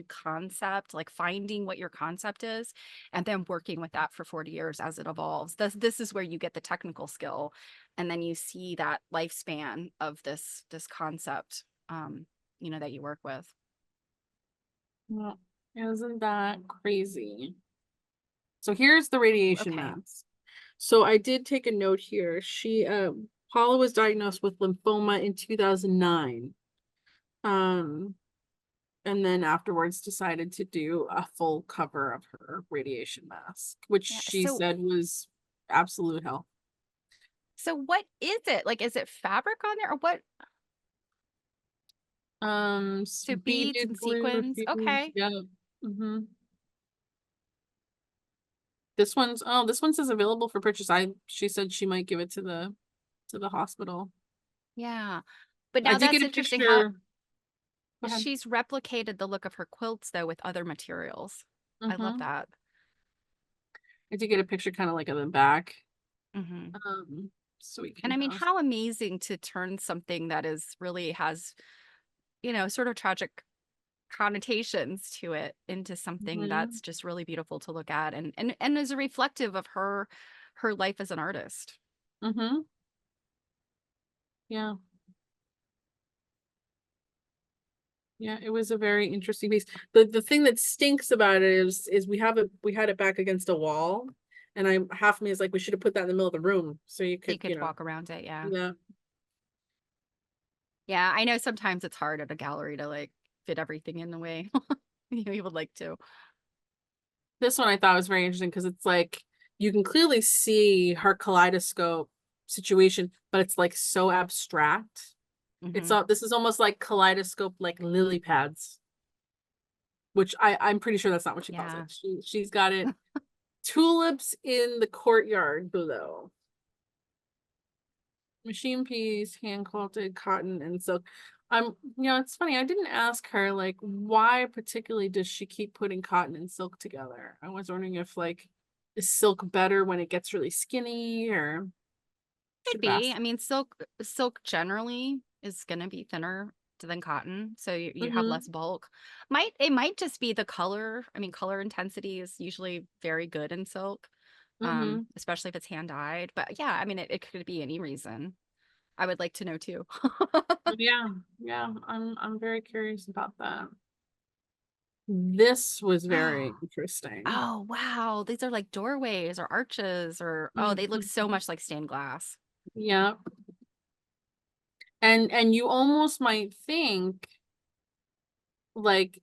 concept, like finding what your concept is, and then working with that for 40 years as it evolves. This is where you get the technical skill, and then you see that lifespan of this concept, that you work with. well, isn't that crazy? So here's the radiation Okay. mask. So I did take a note here. Paula was diagnosed with lymphoma in 2009. Um, and then afterwards decided to do a full cover of her radiation mask, which Yeah. she said was absolute hell. So what is it? Like, is it fabric on there or what? So beads Beaded and glue sequins. fused. Okay. Yeah. Mm-hmm. This one says available for purchase. She said she might give it to the hospital. Yeah. But I now did that's get a interesting how picture. Go ahead. she's replicated the look of her quilts though with other materials. I love Mm-hmm. that. I did get a picture kind of like of the back. Hmm. Um, so we And can I mean, have. how amazing to turn something that is really has, sort of tragic connotations to it into something Mhm. that's just really beautiful to look at and is reflective of her life as an artist. Mm-hmm. Yeah. Yeah, it was a very interesting piece. The thing that stinks about it is we had it back against a wall, and half of me is like we should have put that in the middle of the room so you So you could, could walk around it, yeah. yeah. Yeah, I know sometimes it's hard at a gallery to like fit everything in the way you would like to. This one I thought was very interesting because it's like you can clearly see her kaleidoscope situation, but it's like so abstract. Hmm. This is almost like kaleidoscope like lily pads, which I'm pretty sure that's not what she calls Yeah. it. She's got it tulips in the courtyard below. Machine piece, hand quilted, cotton and silk. It's funny. I didn't ask her like why particularly does she keep putting cotton and silk together. I was wondering if like is silk better when it gets really skinny or Could should have be. asked. I mean, silk generally is going to be thinner than cotton, so you have Mm-hmm. less bulk. It might just be the color. I mean, color intensity is usually very good in silk, Mm-hmm. especially if it's hand dyed. But yeah, I mean, it could be any reason. I would like to know too. Yeah, yeah. I'm very curious about that. This was very interesting. Oh, wow. These are like doorways or arches or oh, they look so Mhm. much like stained glass. Yeah. And you almost might think like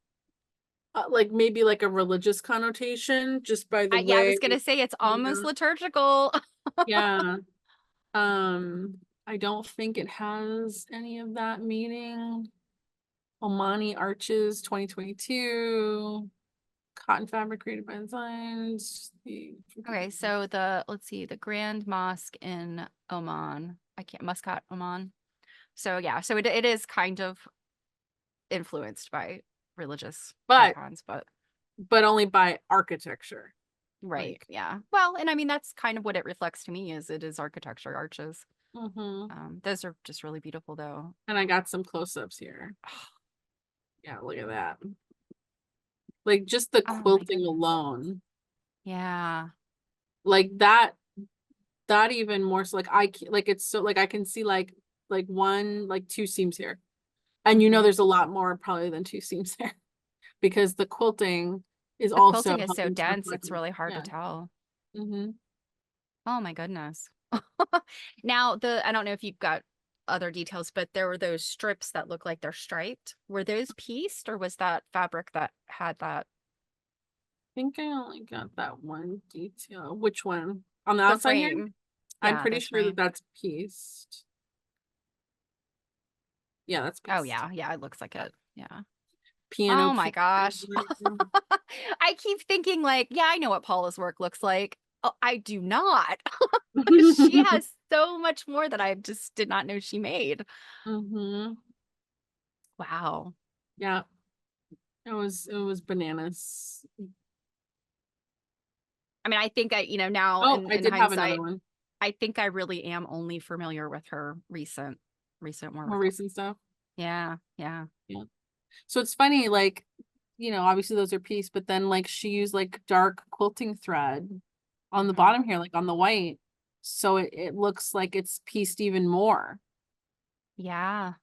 maybe like a religious connotation just by the Yeah, I way, was gonna say it's almost yeah, liturgical. yeah. I don't think it has any of that meaning. Omani Arches 2022, cotton fabric created by designs. Okay, so let's see, the Grand Mosque in Oman. Muscat, Oman. So yeah, so it is kind of influenced by religious But icons, but only by architecture. right, Like, yeah. Well, and I mean that's kind of what it reflects to me is it is architecture, arches. mm-hmm. Those are just really beautiful though. And I got some close-ups here. Yeah, look at that. Like just the Oh my quilting goodness. alone. Yeah. Like that even more so like like it's so like I can see like one like two seams here. And you know Mhm. there's a lot more probably than two seams there because the quilting is The also quilting is so helping to dense, reflect it's it. really hard to Yeah. tell. Mm-hmm. Oh my goodness. Now, I don't know if you've got other details, but there were those strips that look like they're striped. Were those pieced or was that fabric that had that? I think I only got that one detail. Which one? On the The outside here? frame. I'm Yeah, pretty this sure that frame. that's pieced. Yeah, that's Oh pieced. yeah, yeah, it looks like it. Yeah. Piano Oh my key. gosh. I keep thinking like, yeah, I know what Paula's work looks like. Oh, I do not. She has so much more that I just did not know she made. Mm-hmm. Wow. Yeah. It was bananas. I mean, I think now Oh, I in did have another hindsight, one. I think I really am only familiar with her recent More work. recent stuff. Yeah, yeah. Yeah. So it's funny, like, obviously those are pieced, but then like she used like dark quilting thread on the Mhm. bottom here, like on the white. So it looks like it's pieced even more. Yeah.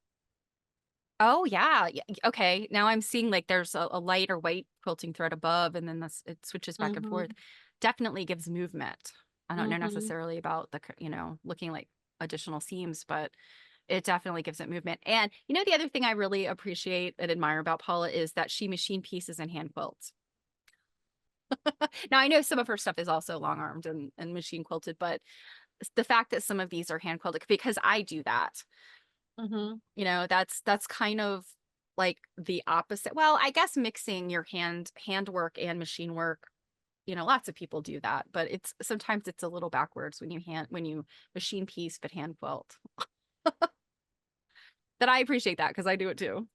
Oh yeah. Okay. Now I'm seeing like there's a light or white quilting thread above and then it switches back and forth. Mm-hmm. Definitely gives movement. I don't know Mm-hmm. necessarily about looking like additional seams, but it definitely gives it movement. And the other thing I really appreciate and admire about Paula is that she machine pieces and hand quilts. Now I know some of her stuff is also long armed and machine quilted, but the fact that some of these are hand quilted because I do that. Mm-hmm. That's kind of like the opposite. Well, I guess mixing your handwork and machine work, lots of people do that, but sometimes it's a little backwards when you machine piece but hand quilt. That I appreciate that because I do it too.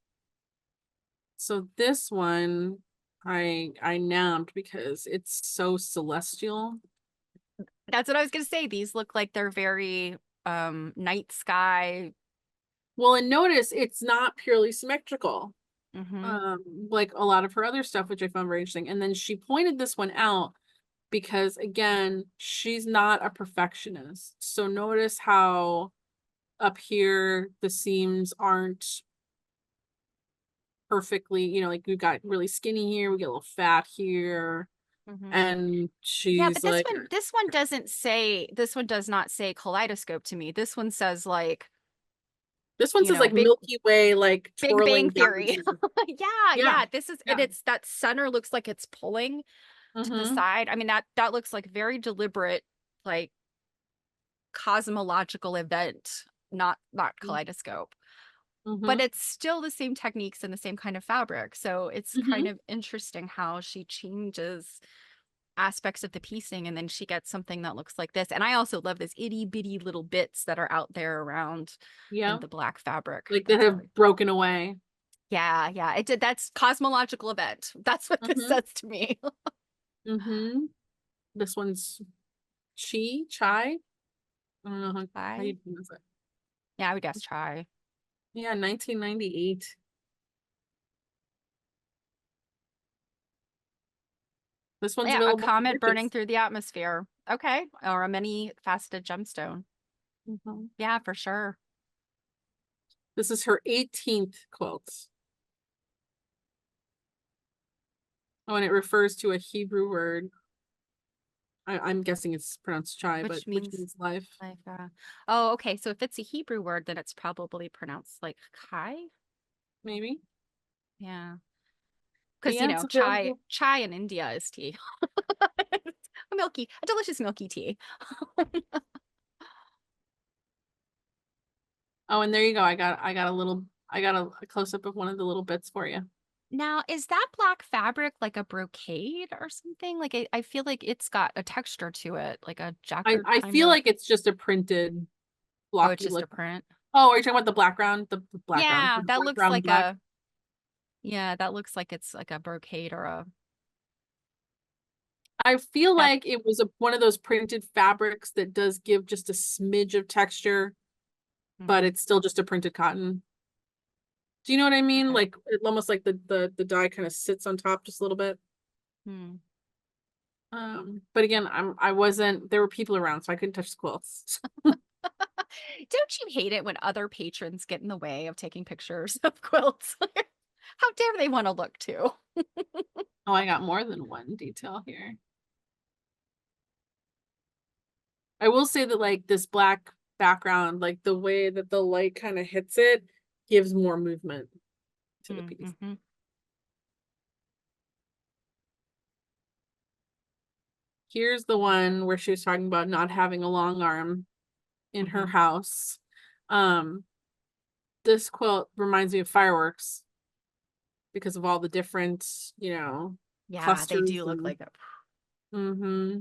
So this one I nabbed because it's so celestial. That's what I was gonna say. These look like they're very night sky. Well, and notice it's not purely symmetrical. Hmm. Like a lot of her other stuff, which I found very interesting. And then she pointed this one out because again, she's not a perfectionist. So notice how up here the seams aren't perfectly, like we've got really skinny here, we get a little fat here. Hmm. And Yeah, but she's this like, one does not say kaleidoscope to me. This one says like, this one says like big Milky Way, like Big Bang twirling down. Theory. Yeah, Yeah. yeah. This is Yeah. and it's that center looks like it's pulling to the Mm-hmm. side. I mean that looks like very deliberate, like cosmological event, not kaleidoscope. Mm-hmm. But it's still the same techniques and the same kind of fabric. So it's kind Mm-hmm. of interesting how she changes aspects of the piecing and then she gets something that looks like this. And I also love this itty bitty little bits that are out there around Yeah. in the black fabric. Like that That's have really broken away. yeah, yeah. It did that's cosmological event. That's what this Mm-hmm. says to me. Mm-hmm. This one's chai. I don't know how you Bye. pronounce it. Yeah, I would guess try. Yeah, 1998. This one's Yeah, a available for comet burning purchase. through the atmosphere. Okay. Or a many faceted gemstone. Mhm. Yeah, for sure. This is her 18th quilt. Oh, and it refers to a Hebrew word. I'm guessing it's pronounced chai, but Which which means means life, like oh, okay. So if it's a Hebrew word, then it's probably pronounced like kai. maybe. Yeah. But Because yeah, it's available. chai in India is tea. A delicious milky tea. Oh, and there you go. I got a close up of one of the little bits for you. Now, is that black fabric like a brocade or something? Like I feel like it's got a texture to it, like a jacquard I kind feel of. like it's just a printed Oh, it's blocky just look. a print. Oh, are you talking about the background? The background, Yeah, the that white looks ground like black. a yeah, that looks like it's like a brocade or a I feel that like it was one of those printed fabrics that does give just a smidge of texture, but mhm, it's still just a printed cotton. Do you know what I mean? okay. Like almost like the dye kind of sits on top just a little bit. Hmm. But again, I wasn't, there were people around, so I couldn't touch the quilts. Don't you hate it when other patrons get in the way of taking pictures of quilts? How dare they want to look too? Oh, I got more than one detail here. I will say that like this black background, like the way that the light kind of hits it gives more movement to the piece. Mm-hmm. Here's the one where she was talking about not having a long arm in her Mm-hmm. house. Um, this quilt reminds me of fireworks because of all the different, Yeah, they clusters do look and like a mm-hmm.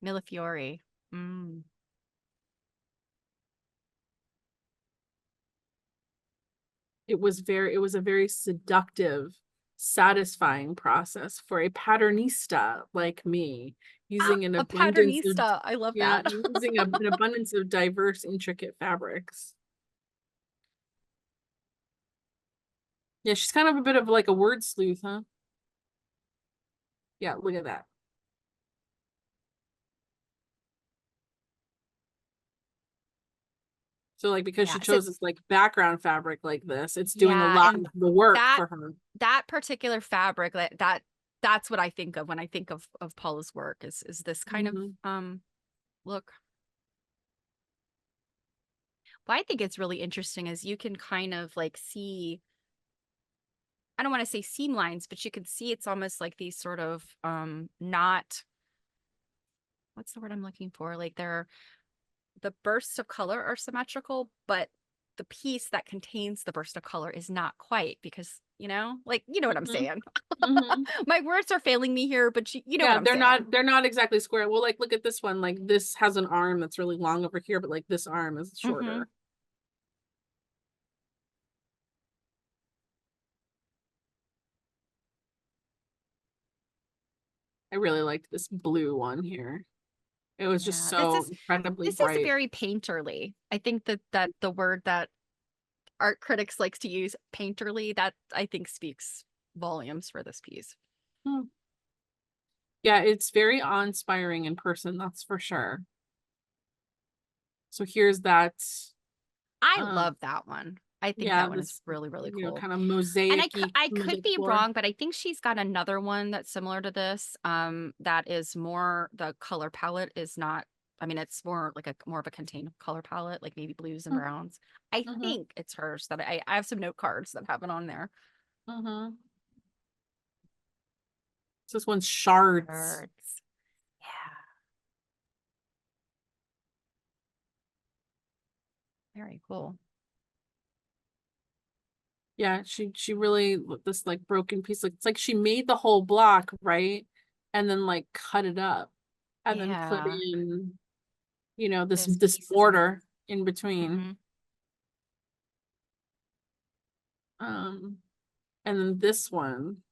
Millefiori. Mm. It was a very seductive, satisfying process for a patternista like me, Ah, using an a abundance of patternista. I love yeah, that. using an abundance of diverse, intricate fabrics. Yeah, she's kind of a bit of like a word sleuth, huh? Yeah, look at that. So like because Yeah. she So chose this like background fabric like this, it's doing a yeah, lot and of the work that for her. that particular fabric that's what I think of when I think of Paula's work is this kind of Hmm. look. What I think is really interesting is you can kind of like see, I don't want to say seam lines, but you can see it's almost like these sort of not, what's the word I'm looking for? Like they're the bursts of color are symmetrical, but the piece that contains the burst of color is not quite because, like, you know what I'm Hmm. saying. Hmm. My words are failing me here, but you know what Yeah, I'm saying. they're not exactly square. Well, like look at this one. Like this has an arm that's really long over here, but like this arm is Hmm. shorter. I really liked this blue one here. It was just Yeah, this so is incredibly this is bright. very painterly. I think that the word that art critics likes to use, painterly, that I think speaks volumes for this piece. Hmm. Yeah, it's very awe-inspiring in person, that's for sure. So here's that, I um, love that one. I think yeah, that one this, is really, really cool. kind of And mosaic-y I could middle be floor. wrong, but I think she's got another one that's similar to this. That is more, the color palette is not, I mean, it's more like a more of a contained color palette, like maybe blues and browns. I Mm-hmm. think it's hers that I have some note cards that have it on there. Mm-hmm. So this one's shards. Birds. Yeah, very cool. Yeah, she really this like broken piece. Like it's like she made the whole block, right? And then like cut it up and then put Yeah, in, those this pieces in border there. in between. Hmm. Um, and then this one.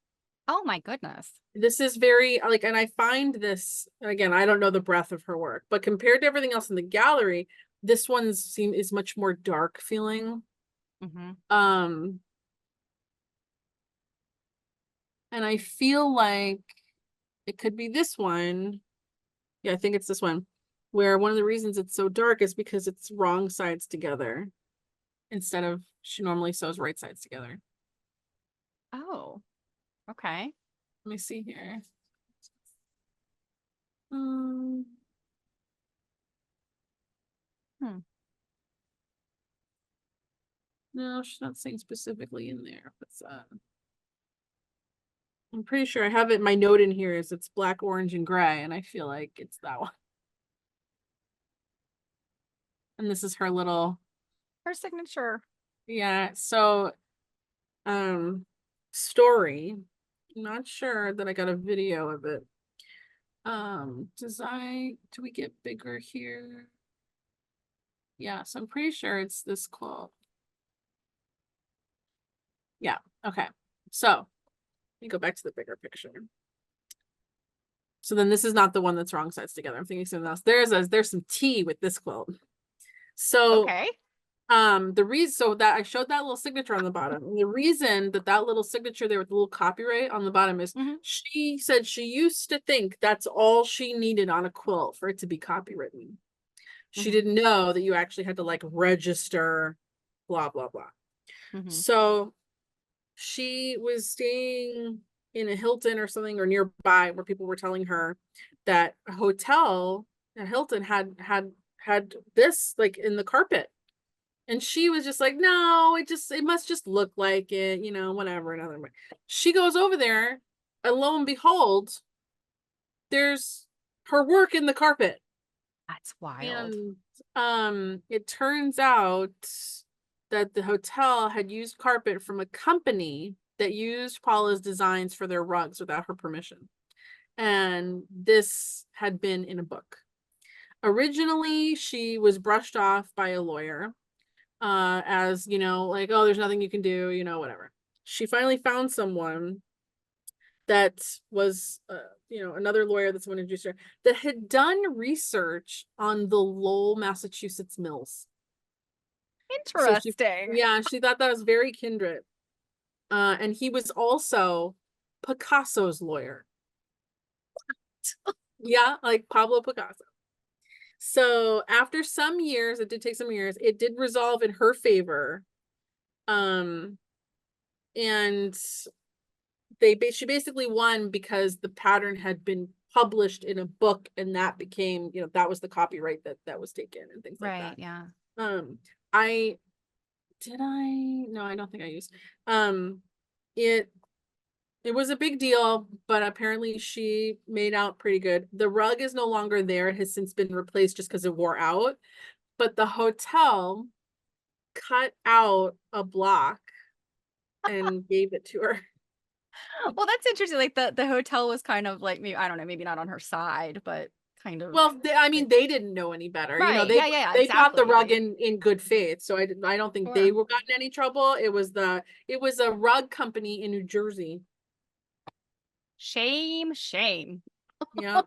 Oh my goodness. This is very like, and I find this again, I don't know the breadth of her work, but compared to everything else in the gallery, this one's is much more dark feeling. Hmm. Um, and I feel like it could be this one. Yeah, I think it's this one, where one of the reasons it's so dark is because it's wrong sides together instead of she normally sews right sides together. Oh, okay. Let me see here. Um, Hmm. no, she's not saying specifically in there. What's I'm pretty sure I have it. My note in here is it's black, orange, and gray, and I feel like it's that one. And this is her little, Her signature. yeah. So story. I'm not sure that I got a video of it. Do we get bigger here? Yes, I'm pretty sure it's this quilt. Yeah, okay. So let me go back to the bigger picture. So then this is not the one that's wrong sides together. I'm thinking something else. There's some tea with this quilt. So Okay. the reason, so that I showed that little signature on the bottom, and the reason that little signature there with the little copyright on the bottom is she said she used to think that's all she needed on a quilt for it to be copywritten. She didn't know that you actually had to like register, blah blah blah. So she was staying in a Hilton or something or nearby where people were telling her that a hotel at Hilton had this like in the carpet. And she was just like, no, it must just look like it, you know, whatever. Another way. She goes over there, and lo and behold, there's her work in the carpet. That's wild. And it turns out that the hotel had used carpet from a company that used Paula's designs for their rugs without her permission. And this had been in a book. Originally, she was brushed off by a lawyer. As you know, like, oh, there's nothing you can do, you know, whatever. She finally found someone that was you know, another lawyer that's one introduced her, that had done research on the Lowell, Massachusetts mills. So Interesting. she thought that was very kindred. And he was also Picasso's lawyer. Yeah, like Pablo Picasso. So after some years, it did take some years, it did resolve in her favor. And she basically won because the pattern had been published in a book, and that became, you know, that was the copyright that was taken and things like that. Yeah. I no, I don't think I used it was a big deal, but apparently she made out pretty good. The rug is no longer there. It has since been replaced just because it wore out. But the hotel cut out a block and gave it to her. Well, that's interesting. Like the hotel was kind of like, maybe, I don't know, maybe not on her side, but kind of. Well, I mean, they didn't know any better. You know, Right. Yeah, they bought the exactly. rug in good faith. So I don't think they Sure. were gotten any trouble. It was a rug company in New Jersey. Shame. Yeah.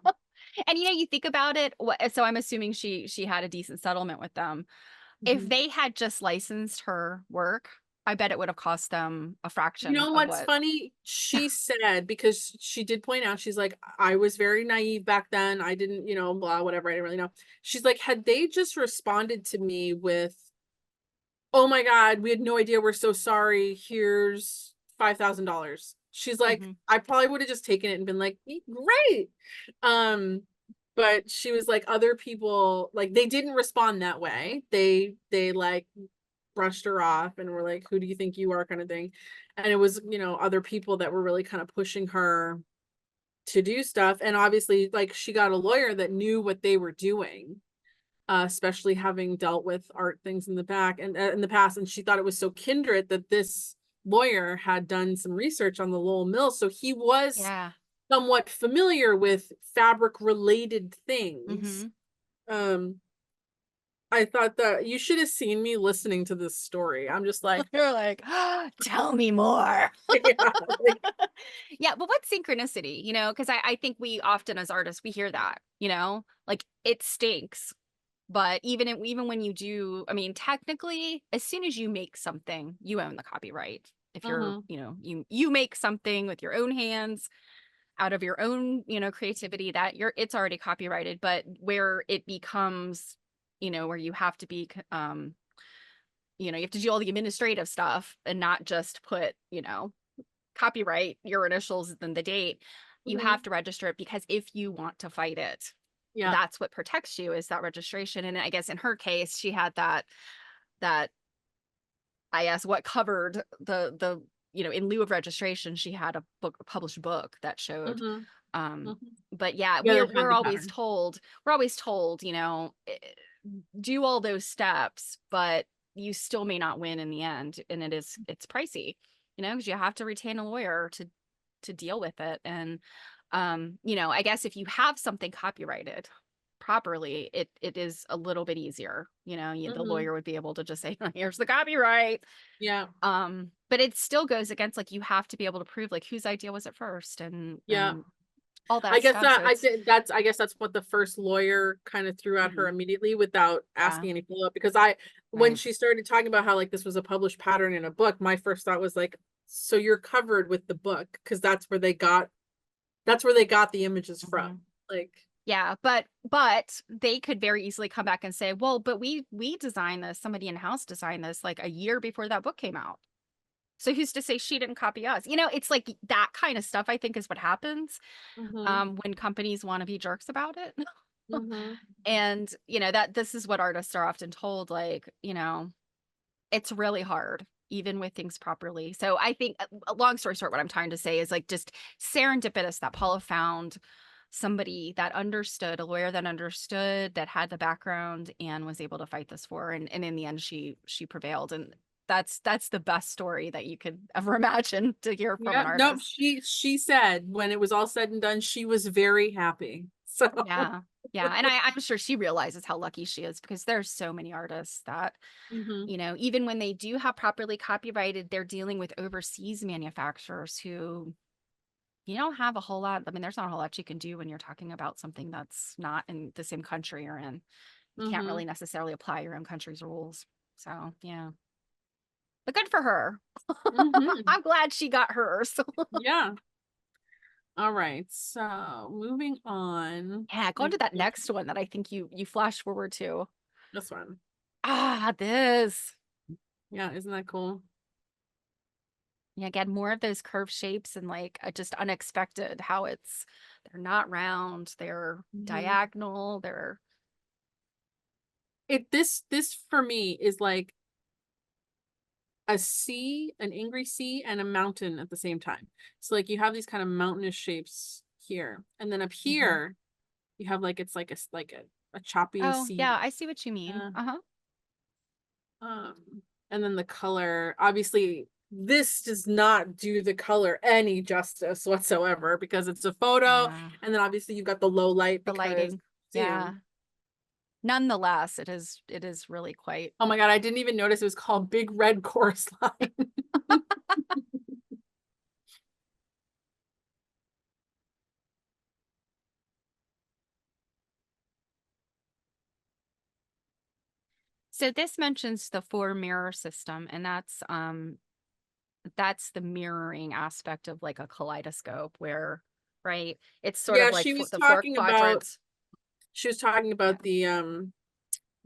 And you know, you think about it, so I'm assuming she had a decent settlement with them. If they had just licensed her work, I bet it would have cost them a You fraction know of what's what. funny? She said, because she did point out, she's like, I was very naive back then. I didn't, you know, blah, whatever. I didn't really know. She's like, had they just responded to me with, oh my God, we had no idea. We're so sorry. Here's $5,000. She's like, I probably would have just taken it and been like, great. But she was like, other people, like, they didn't respond that way. They like brushed her off and were like, who do you think you are, kind of thing. And it was, you know, other people that were really kind of pushing her to do stuff. And obviously, like, she got a lawyer that knew what they were doing, especially having dealt with art things in the back and in the past. And she thought it was so kindred that this lawyer had done some research on the Lowell Mill, so he was somewhat familiar with fabric related things. I thought that you should have seen me listening to this story. I'm just like, you're like, oh, tell me more. Yeah, but what synchronicity, you know, because I think we often as artists, we hear that, you know, like it stinks. But even when you do, I mean, technically, as soon as you make something, you own the copyright. If you're, you know, you make something with your own hands, out of your own, you know, creativity, that it's already copyrighted. But where it becomes, you know, where you have to be, you know, you have to do all the administrative stuff and not just put, you know, copyright, your initials, then the date. You have to register it, because if you want to fight it, that's what protects you, is that registration. And I guess in her case, she had that I guess what covered the you know, in lieu of registration, she had a published book that showed. But yeah, we're always told, you know, do all those steps, but you still may not win in the end, and it's pricey. you know, because you have to retain a lawyer to deal with it. And you know, I guess if you have something copyrighted properly, it is a little bit easier. You know, the Mhm. lawyer would be able to just say, here's the copyright. Yeah. But it still goes against, like, you have to be able to prove, like, whose idea was it first, Yeah. and all I that guess stuff. that So it's I guess that's what the first lawyer kind of threw at her mhm, immediately without yeah, asking any follow-up, because when right. she started talking about how like this was a published pattern in a book, my first thought was like, so you're covered with the book, because that's where they got the images from. Mhm. Like, Yeah, but they could very easily come back and say, well, but we designed this, somebody in-house designed this like a year before that book came out. So who's to say she didn't copy us? You know, it's like that kind of stuff, I think, is what happens mhm, when companies want to be jerks about it. mhm, And, you know, that this is what artists are often told, like, you know, it's really hard, even with things properly. So I think, long story short, what I'm trying to say is, like, just serendipitous that Paula found somebody that understood, a lawyer that understood, that had the background and was able to fight this for her. And in the end, she prevailed. And that's the best story that you could ever imagine to hear from yeah, an no, artist. she said when it was all said and done, she was very happy. So, Yeah. Yeah. And I'm sure she realizes how lucky she is, because there's so many artists that, mhm, you know, even when they do have properly copyrighted, they're dealing with overseas manufacturers who you don't have a whole lot. I mean, there's not a whole lot you can do when you're talking about something that's not in the same country you're in. You can't mhm, really necessarily apply your own country's rules. So, yeah. But good for her. mhm, I'm glad she got hers. yeah. All right, so moving on. Yeah, go on Like, to that next one that I think you flash forward to. this one. Ah, this. Yeah, isn't that cool? Yeah, again, more of those curved shapes and like just unexpected how they're not round, they're Mhm. diagonal, they're This for me is like a sea, an angry sea, and a mountain at the same time. So like you have these kind of mountainous shapes here, and then up mhm. here you have like it's like a choppy Oh, sea. yeah, I see what you mean. Uh, Uh-huh. um, and then the color, obviously, this does not do the color any justice whatsoever because it's a photo, Yeah. and then obviously you've got the low light The because lighting. Yeah. museum. Nonetheless, it is really quite. Oh my God, I didn't even notice it was called Big Red Chorus Line. So this mentions the four mirror system, and that's the mirroring aspect of like a kaleidoscope where, right? It's sort of Yeah, like she was the four talking about quadrants. she was talking Yeah. about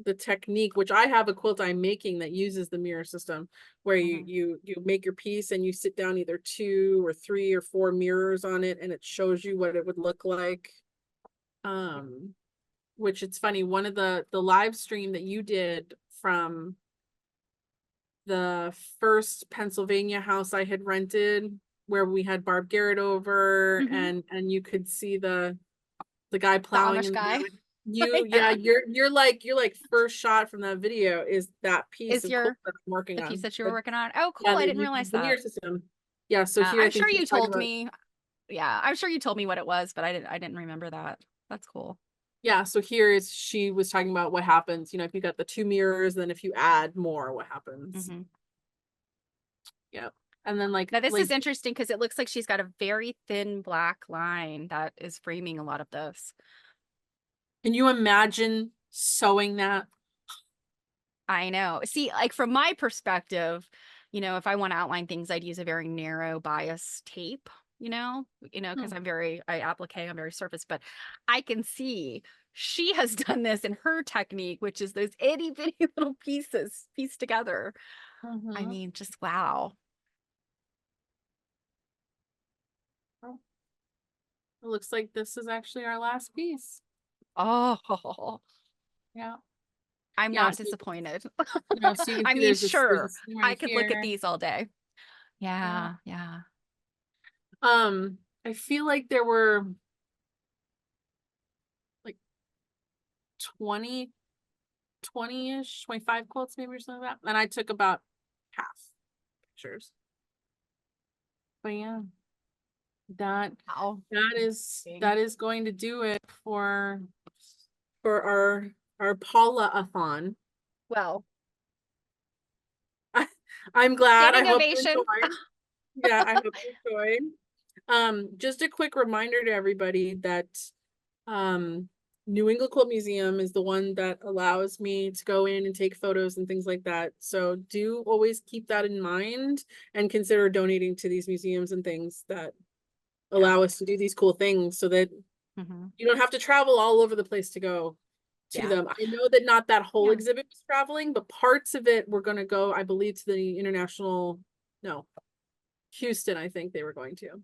the technique, which I have a quilt I'm making that uses the mirror system, where Mhm. you make your piece and you sit down either 2 or 3 or 4 mirrors on it, and it shows you what it would look like. Um, which it's funny, one of the live stream that you did from the first Pennsylvania house I had rented, where we had Barb Garrett over, Mhm. and you could see the guy The plowing Amish in the guy. back. Yeah, Yeah. you're like first shot from that video is that piece Is of quilt your that I'm working the piece on. that you were But working on? Oh, yeah, cool. I didn't realize the that. mirror system. Yeah, so here I I'm think sure she you was talking told about, me. Yeah, I'm sure you told me what it was, but I didn't remember that. That's cool. yeah, so here is she was talking about what happens, if you got the 2 mirrors, then if you add more, what happens. Mhm. Yeah. And then like Now this is like interesting because it looks like she's got a very thin black line that is framing a lot of this. can you imagine sewing that? I know. See, like from my perspective, if I want to outline things, I'd use a very narrow bias tape, because Hmm. I applique, I'm very surface, but I can see she has done this in her technique, which is those itty bitty little pieces pieced together. I Mhm. mean, just wow. Oh, it looks like this is actually our last piece. Oh, Yeah. I'm Yeah, not so disappointed. so you can I see mean, there's sure, this thing I right could look at here. these all day. Yeah. Yeah, yeah. I feel like there were like 20, 20-ish, 25 quilts maybe or something like that. And I took about half pictures. But yeah, that Wow. that is going to do it for our Paula-a-thon. Well, I'm glad. I standing hope you ovation. enjoyed. Yeah, I hope you enjoyed. Just a quick reminder to everybody that New England Quilt Museum is the one that allows me to go in and take photos and things like that. So do always keep that in mind and consider donating to these museums and things that allow us to do these cool things so that Mhm. you don't have to travel all over the place to go to Yeah. them. I know that not that whole Yeah. exhibit was traveling, but parts of it were going to go, I believe, to the international, no, Houston, I think they were going to.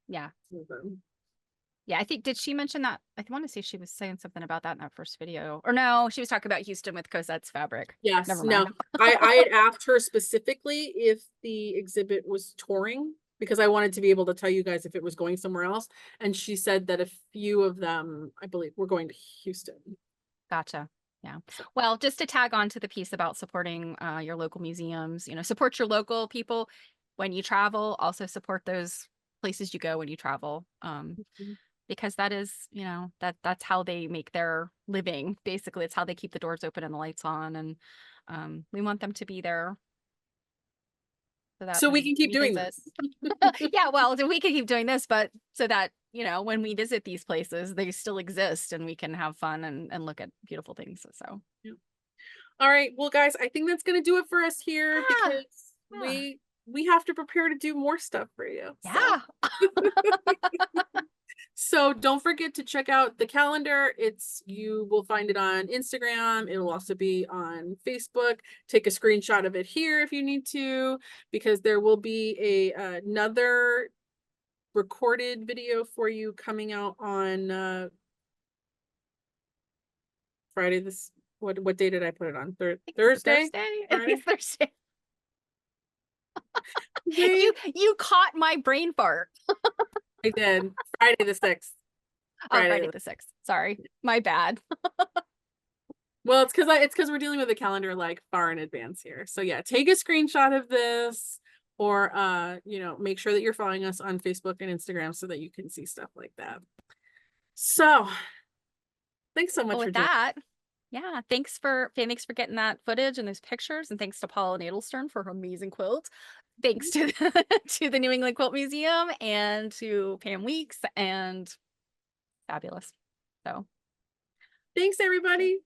Yeah. Mhm. Yeah, I think, did she mention that? I want to say she was saying something about that in that first video. Or no, she was talking about Houston with Cosette's fabric. Yes, Never no, mind. I had asked her specifically if the exhibit was touring because I wanted to be able to tell you guys if it was going somewhere else. And she said that a few of them, I believe, were going to Houston. Gotcha. Yeah. Well, just to tag on to the piece about supporting your local museums, you know, support your local people when you travel, also support those places you go when you travel. Because that is, you know, that's how they make their living. Basically, it's how they keep the doors open and the lights on. And we want them to be there so that So we when can keep we doing visit. this. Yeah, well, we can keep doing this, but so that, you know, when we visit these places, they still exist and we can have fun and look at beautiful things. So All right, well, guys, I think that's gonna do it for us here yeah, because yeah. we have to prepare to do more stuff for you. Yeah. So don't forget to check out the calendar. You will find it on Instagram. It'll also be on Facebook. Take a screenshot of it here if you need to, because there will be another recorded video for you coming out on Friday. What day did I put it on? Thursday? Thursday? I think Friday? it's Thursday. Today? You caught my brain fart. I did. Friday the 6th. Oh, Friday the 6th. Sorry. My bad. Well, it's because we're dealing with the calendar like far in advance here. So yeah, take a screenshot of this or you know, make sure that you're following us on Facebook and Instagram so that you can see stuff like that. So thanks so much Well, for with joining. that, yeah, thanks for getting that footage and those pictures, and thanks to Paula Nadelstern for her amazing quilt. Thanks to to the New England Quilt Museum and to Pam Weeks and fabulous. So Thanks everybody.